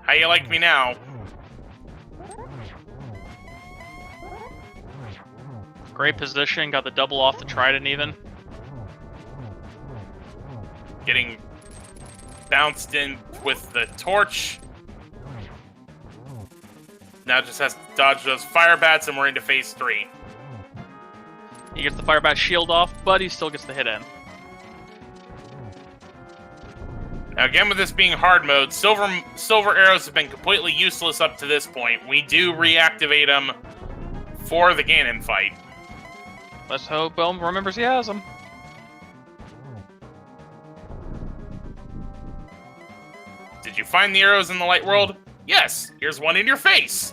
How you like me now? Great position, got the double off the Trident even. Getting bounced in with the torch. Now just has to dodge those fire bats, and we're into phase 3. He gets the fire bat shield off, but he still gets the hit in. Now again, with this being hard mode, silver arrows have been completely useless up to this point. We do reactivate them for the Ganon fight. Let's hope Elm remembers he has them. Did you find the arrows in the light world? Yes, here's one in your face.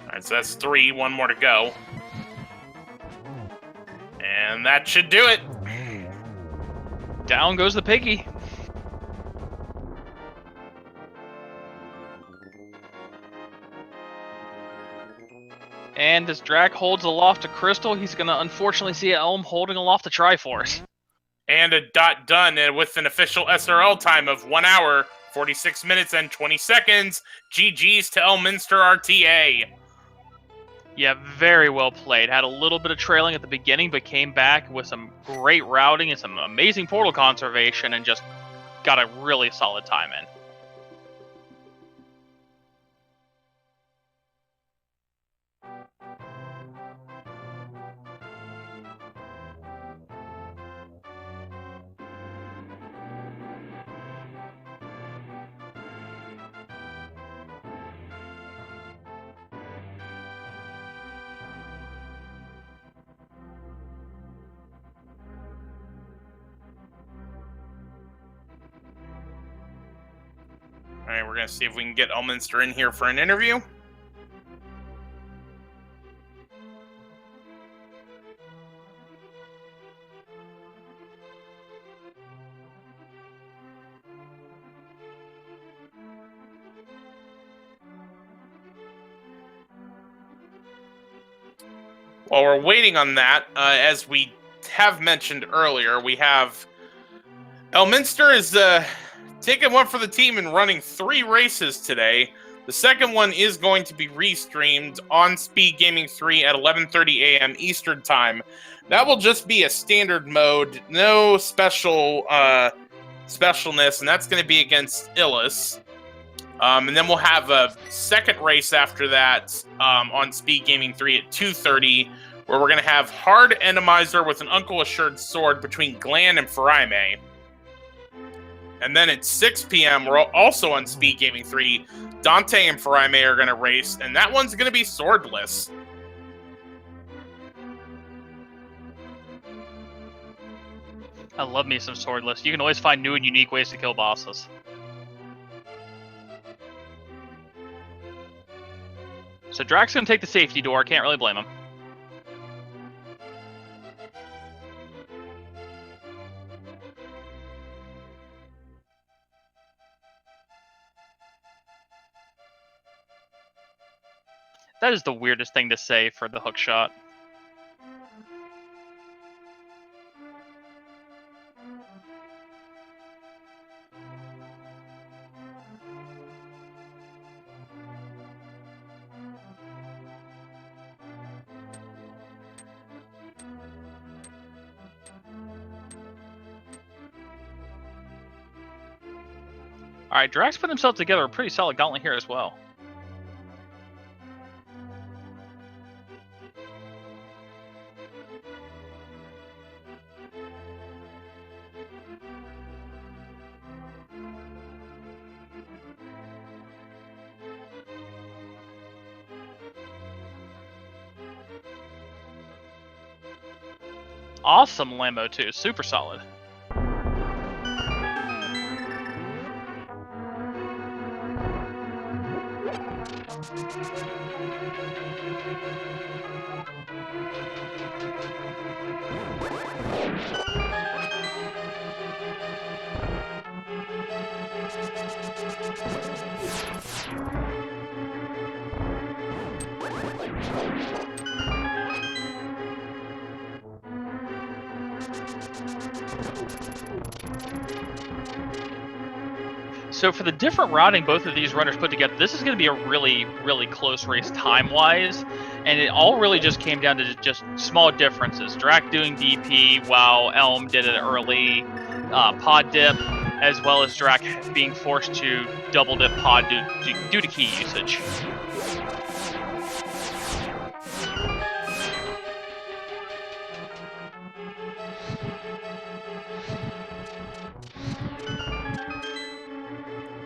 Alright, so that's 3, one more to go. And that should do it. Down goes the piggy. And as Drac holds aloft a crystal, he's going to unfortunately see Elm holding aloft the Triforce. And a dot done with an official SRL time of 1 hour, 46 minutes, and 20 seconds. GG's to ElminsterRTA. Yeah, very well played. Had a little bit of trailing at the beginning, but came back with some great routing and some amazing portal conservation and just got a really solid time in. Alright, we're going to see if we can get Elminster in here for an interview. While we're waiting on that, as we have mentioned earlier, we have Elminster is taking one for the team and running 3 races today. The second one is going to be restreamed on Speed Gaming 3 at 11:30 a.m. Eastern Time. That will just be a standard mode, no special specialness, and that's going to be against Illis. And then we'll have a second race after that on Speed Gaming 3 at 2:30, where we're going to have Hard Randomizer with an Uncle Assured Sword between Glan and Faraime. And then at 6 p.m., we're also on Speed Gaming 3. Dante and Faraime are going to race, and that one's going to be swordless. I love me some swordless. You can always find new and unique ways to kill bosses. So Drac's going to take the safety door. Can't really blame him. That is the weirdest thing to say for the hook shot. Alright, Drax put himself together a pretty solid gauntlet here as well. Awesome Lambo too, super solid. So for the different routing both of these runners put together, this is going to be a really, really close race time-wise, and it all really just came down to just small differences. Drac doing DP while Elm did an early pod dip, as well as Drac being forced to double dip pod due to key usage.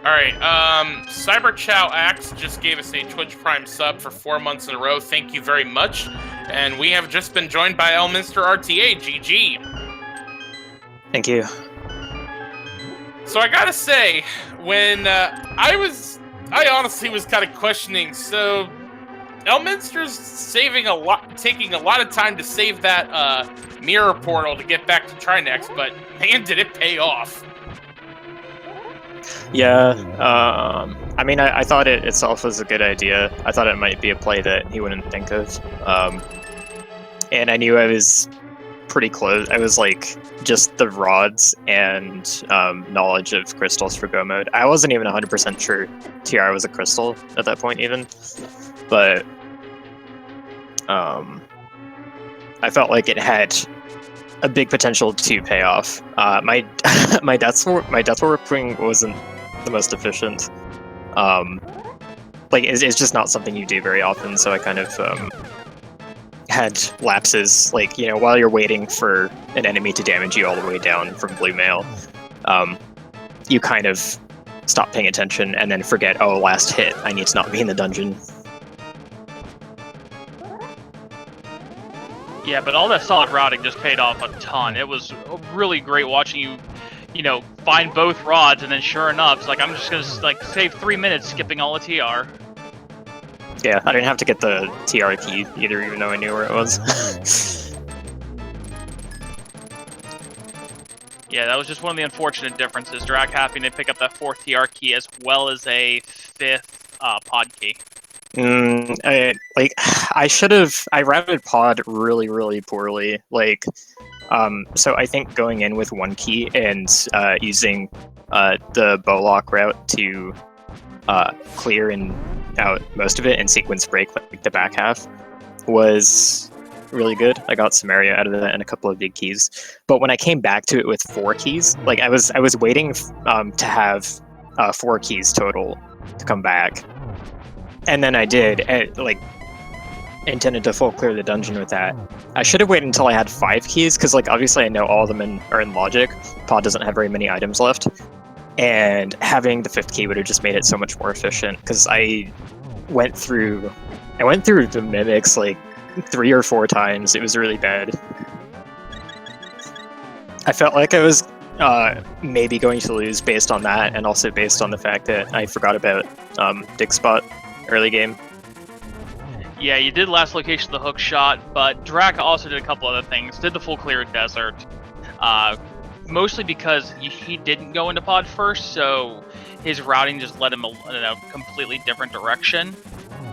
Alright, Cyber Chow Axe just gave us a Twitch Prime sub for 4 months in a row. Thank you very much. And we have just been joined by ElminsterRTA. GG. Thank you. So I gotta say, when I honestly was kind of questioning, so Elminster's taking a lot of time to save that mirror portal to get back to Trinex, but man, did it pay off. Yeah, I mean, I thought it itself was a good idea. I thought it might be a play that he wouldn't think of. And I knew I was pretty close. I was like, just the rods and knowledge of crystals for Go mode. I wasn't even 100% sure TR was a crystal at that point even. But I felt like it had a big potential to pay off. My my death warping wasn't the most efficient. Like it's just not something you do very often. So I kind of had lapses, like, you know, while you're waiting for an enemy to damage you all the way down from blue mail, you kind of stop paying attention and then forget, oh, last hit, I need to not be in the dungeon. Yeah, but all that solid routing just paid off a ton. It was really great watching you, you know, find both rods, and then sure enough, it's like, I'm just gonna like save 3 minutes skipping all the TR. Yeah, I didn't have to get the TR key either, even though I knew where it was. Yeah, that was just one of the unfortunate differences. Drac having to pick up that 4th TR key as well as a 5th pod key. I routed pod really, really poorly. Like, so I think going in with 1 key and using the bowlock route to clear and out most of it and sequence break like the back half was really good. I got some area out of that and a couple of big keys. But when I came back to it with 4 keys, like I was waiting to have 4 keys total to come back. And then I did, like, intended to full clear the dungeon with that. I should have waited until I had 5 keys, because, like, obviously I know all of them are in logic. Pod doesn't have very many items left. And having the 5th key would have just made it so much more efficient, because I went through the mimics, like, 3 or 4 times. It was really bad. I felt like I was maybe going to lose based on that, and also based on the fact that I forgot about Dig Spot early game. Yeah, you did last location the hook shot, but Drac also did a couple other things. Did the full clear desert, mostly because he didn't go into pod first, so his routing just led him in a completely different direction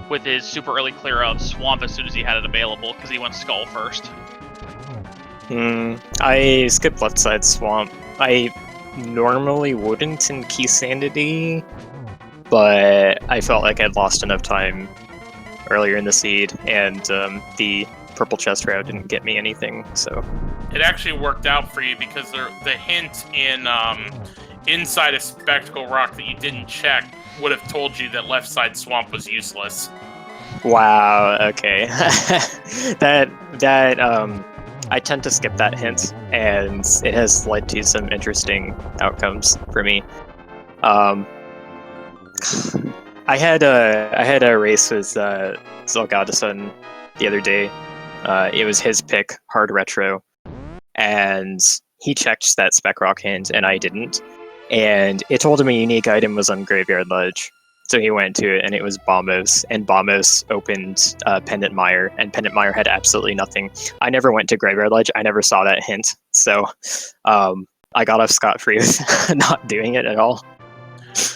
with his super early clear of swamp as soon as he had it available, because he went skull first. I skipped left side swamp. I normally wouldn't in Key Sanity, but I felt like I'd lost enough time earlier in the seed, and the purple chest route didn't get me anything, so... It actually worked out for you, because the hint in inside a Spectacle Rock that you didn't check would have told you that left side swamp was useless. Wow, okay. I tend to skip that hint, and it has led to some interesting outcomes for me. I had a race with Zelgadason the other day. It was his pick, hard retro, and he checked that spec rock hint, and I didn't. And it told him a unique item was on Graveyard Ledge, so he went to it, and it was Bombos, and Bombos opened Pendant Mire, and Pendant Mire had absolutely nothing. I never went to Graveyard Ledge. I never saw that hint, so I got off scot-free with not doing it at all.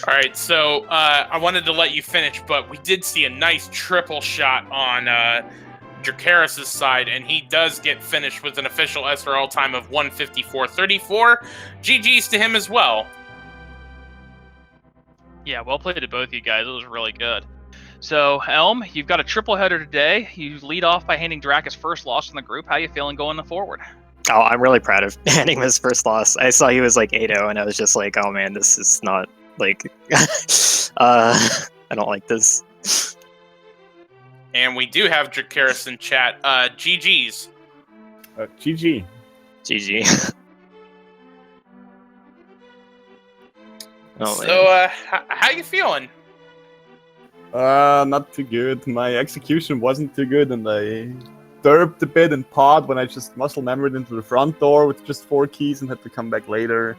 All right, so I wanted to let you finish, but we did see a nice triple shot on Dracarys' side, and he does get finished with an official SRL time of 1:54.34. GG's to him as well. Yeah, well played to both of you guys. It was really good. So, Elm, you've got a triple header today. You lead off by handing Drac his first loss in the group. How you feeling going forward? Oh, I'm really proud of handing him his first loss. I saw he was like 8-0, and I was just like, oh man, this is not like. I don't like this. And we do have Dracarys in chat. GG's. GG. GG. Oh, So, how you feeling? Not too good. My execution wasn't too good, and I derped a bit in pod when I just muscle memorized into the front door with just 4 keys and had to come back later.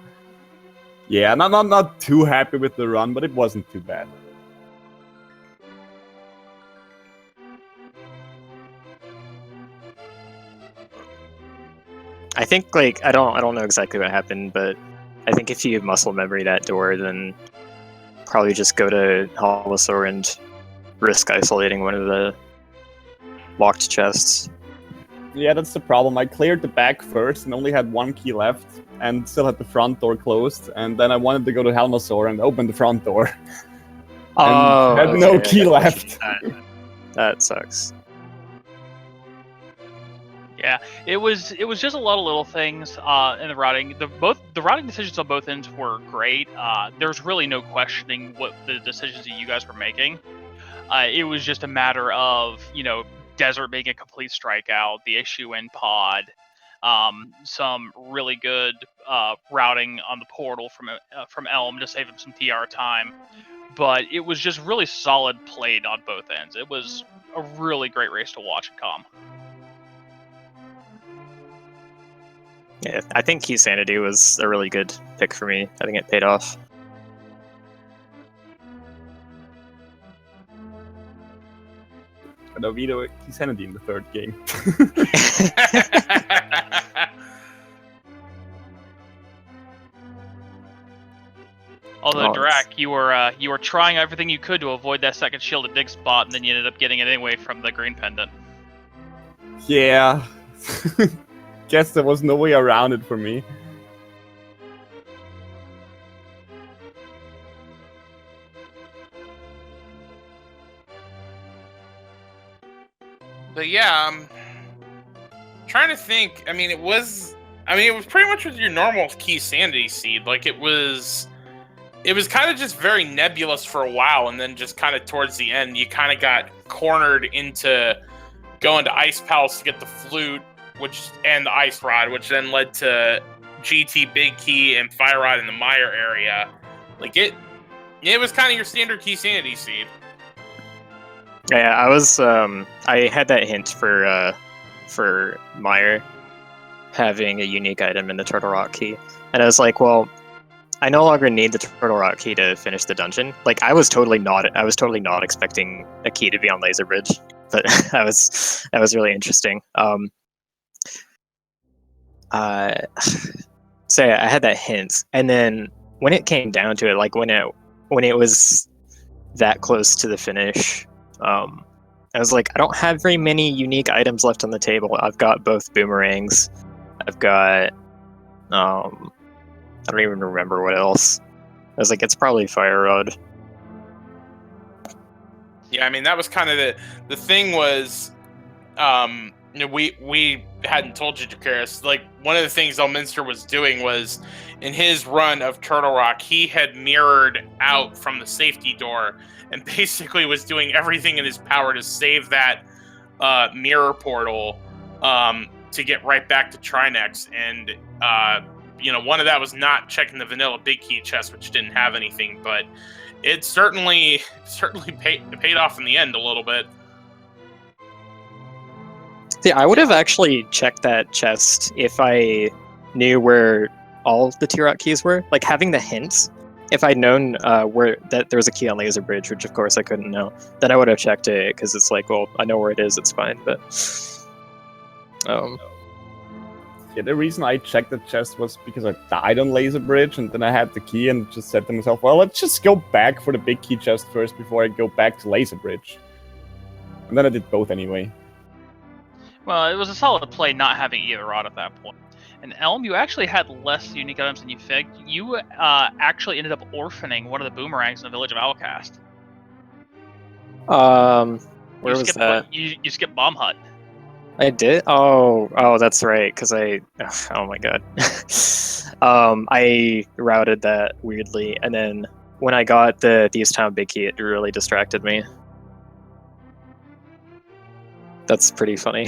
Yeah, not too happy with the run, but it wasn't too bad. I think like I don't know exactly what happened, but I think if you muscle memory that door, then probably just go to Holosaur and risk isolating one of the locked chests. Yeah, that's the problem. I cleared the back first and only had 1 key left, and still had the front door closed. And then I wanted to go to Helmasaur and open the front door. Oh, had no key left. That sucks. Yeah, it was just a lot of little things in the routing. The routing decisions on both ends were great. There's really no questioning what the decisions that you guys were making. It was just a matter of, Desert being a complete strikeout, the issue in pod, some really good routing on the portal from Elm to save him some TR time. But it was just really solid played on both ends. It was a really great race to watch and calm. Yeah, I think Key Sanity was a really good pick for me. I think it paid off. And Oviedo Key Sanity in the 3rd game. Although Drac, you were trying everything you could to avoid that second shielded dig spot, and then you ended up getting it anyway from the green pendant. Yeah. Guess there was no way around it for me. But yeah, I'm trying to think. It was pretty much with your normal Key Sanity seed. Like, it was kind of just very nebulous for a while, and then just kind of towards the end, you kind of got cornered into going to Ice Palace to get the flute, and the Ice Rod, which then led to GT Big Key and Fire Rod in the Mire area. Like, it was kind of your standard Key Sanity seed. Yeah, I had that hint for Mire having a unique item in the Turtle Rock key, and I was like, well, I no longer need the Turtle Rock key to finish the dungeon. Like, I was totally not expecting a key to be on Laser Bridge, but that was really interesting. So yeah, I had that hint, and then when it came down to it, like when it was that close to the finish, I was like, I don't have very many unique items left on the table. I've got both boomerangs. I've got I don't even remember what else. I was like, it's probably Fire Rod. Yeah, that was kind of the thing was, we hadn't told you, Dracarys, like, one of the things Elminster was doing was, in his run of Turtle Rock, he had mirrored out from the safety door and basically was doing everything in his power to save that mirror portal to get right back to Trinex. And, one of that was not checking the vanilla Big Key chest, which didn't have anything, but it certainly paid off in the end a little bit. Yeah, I would have actually checked that chest if I knew where all the T-Rock keys were. Like, having the hints, if I'd known that there was a key on Laser Bridge, which of course I couldn't know, then I would have checked it, because it's like, well, I know where it is, it's fine, but... Yeah, the reason I checked the chest was because I died on Laser Bridge, and then I had the key and just said to myself, well, let's just go back for the Big Key chest first before I go back to Laser Bridge. And then I did both anyway. Well, it was a solid play not having either rod at that point. And Elm, you actually had less unique items than you think. You actually ended up orphaning one of the boomerangs in the village of Outcast. Where was that? You skipped Bomb Hut. I did? Oh, that's right, because oh my god. I routed that weirdly, and then when I got the Thieves Town Big Key, it really distracted me. That's pretty funny.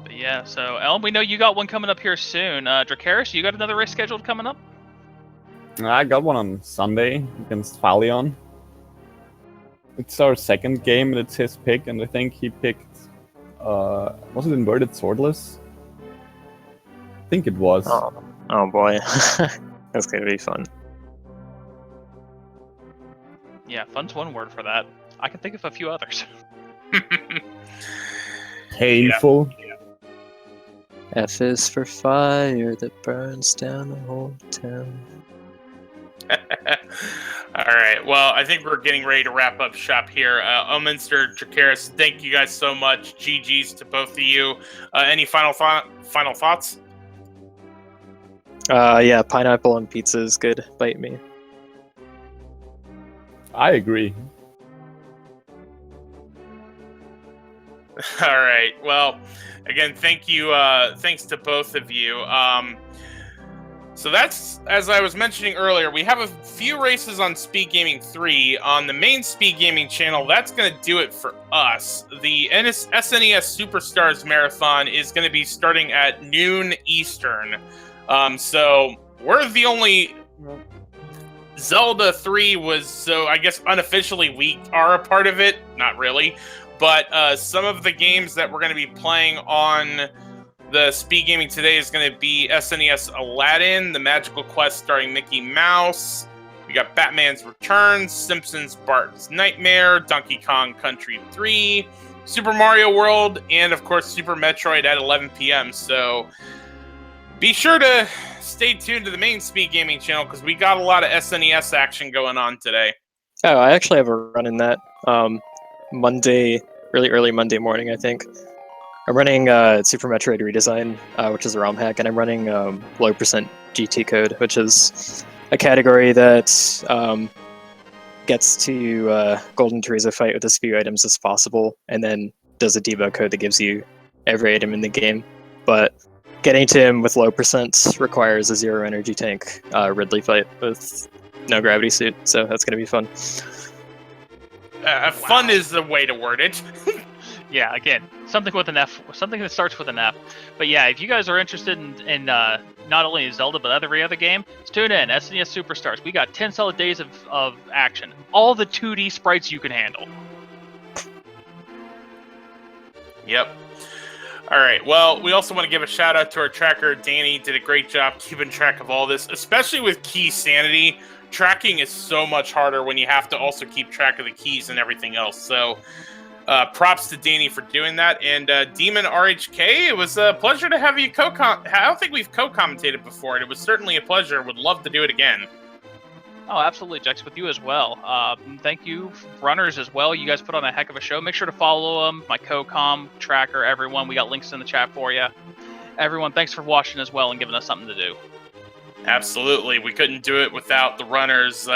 But yeah, so Elm, we know you got one coming up here soon. Dracarys, you got another race scheduled coming up? I got one on Sunday against Falion. It's our second game, and it's his pick, and I think he picked... was it Inverted Swordless? I think it was. Oh boy. That's gonna be fun. Yeah, fun's one word for that. I can think of a few others. Painful. Yeah. F is for fire that burns down the whole town. All right. Well, I think we're getting ready to wrap up shop here. Elminster, Dracarys, thank you guys so much. GG's to both of you. Any final thoughts? Yeah, pineapple on pizza is good. Bite me. I agree. All right. Well, again, thank you. Thanks to both of you. So that's, as I was mentioning earlier, we have a few races on Speed Gaming 3. On the main Speed Gaming channel, that's going to do it for us. The SNES Superstars Marathon is going to be starting at noon Eastern. So we're the only... Zelda 3 was, so I guess unofficially we are a part of it. Not really. But some of the games that we're going to be playing on the Speed Gaming today is going to be SNES Aladdin, The Magical Quest starring Mickey Mouse. We got Batman's Returns, Simpsons Bart's Nightmare, Donkey Kong Country 3, Super Mario World, and of course Super Metroid at 11 p.m. So be sure to stay tuned to the main Speed Gaming channel because we got a lot of SNES action going on today. Oh, I actually have a run in that Monday, really early Monday morning, I think. I'm running Super Metroid Redesign, which is a ROM hack, and I'm running low percent GT code, which is a category that gets to Golden Teresa fight with as few items as possible, and then does a debug code that gives you every item in the game. But getting to him with low percent requires a zero energy tank Ridley fight with no gravity suit, so that's going to be fun. Fun is the way to word it. Yeah, again, something with an F, something that starts with an F. But yeah, if you guys are interested in not only Zelda but every other game, tune in. SNES Superstars. We got 10 solid days of action. All the 2D sprites you can handle. Yep. All right. Well, we also want to give a shout out to our tracker, Danny. Did a great job keeping track of all this, especially with key sanity. Tracking is so much harder when you have to also keep track of the keys and everything else. So props to Danny for doing that. And Demon RHK, it was a pleasure to have you I don't think we've co-commentated before, and it was certainly a pleasure. Would love to do it again. Oh, absolutely, Jex, with you as well. Thank you, runners, as well. You guys put on a heck of a show. Make sure to follow them, my co-com, tracker, everyone. We got links in the chat for you. Everyone, thanks for watching as well and giving us something to do. Absolutely. We couldn't do it without the runners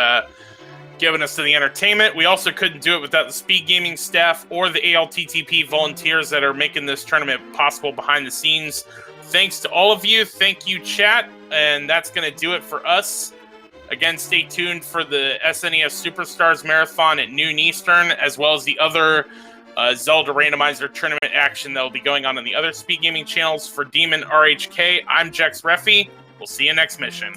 giving us the entertainment. We also couldn't do it without the Speed Gaming staff or the ALTTP volunteers that are making this tournament possible behind the scenes. Thanks to all of you. Thank you, chat. And that's going to do it for us. Again, stay tuned for the SNES Superstars Marathon at noon Eastern, as well as the other Zelda Randomizer tournament action that will be going on the other Speed Gaming channels. For Demon RHK, I'm Jex Reffi. We'll see you next mission.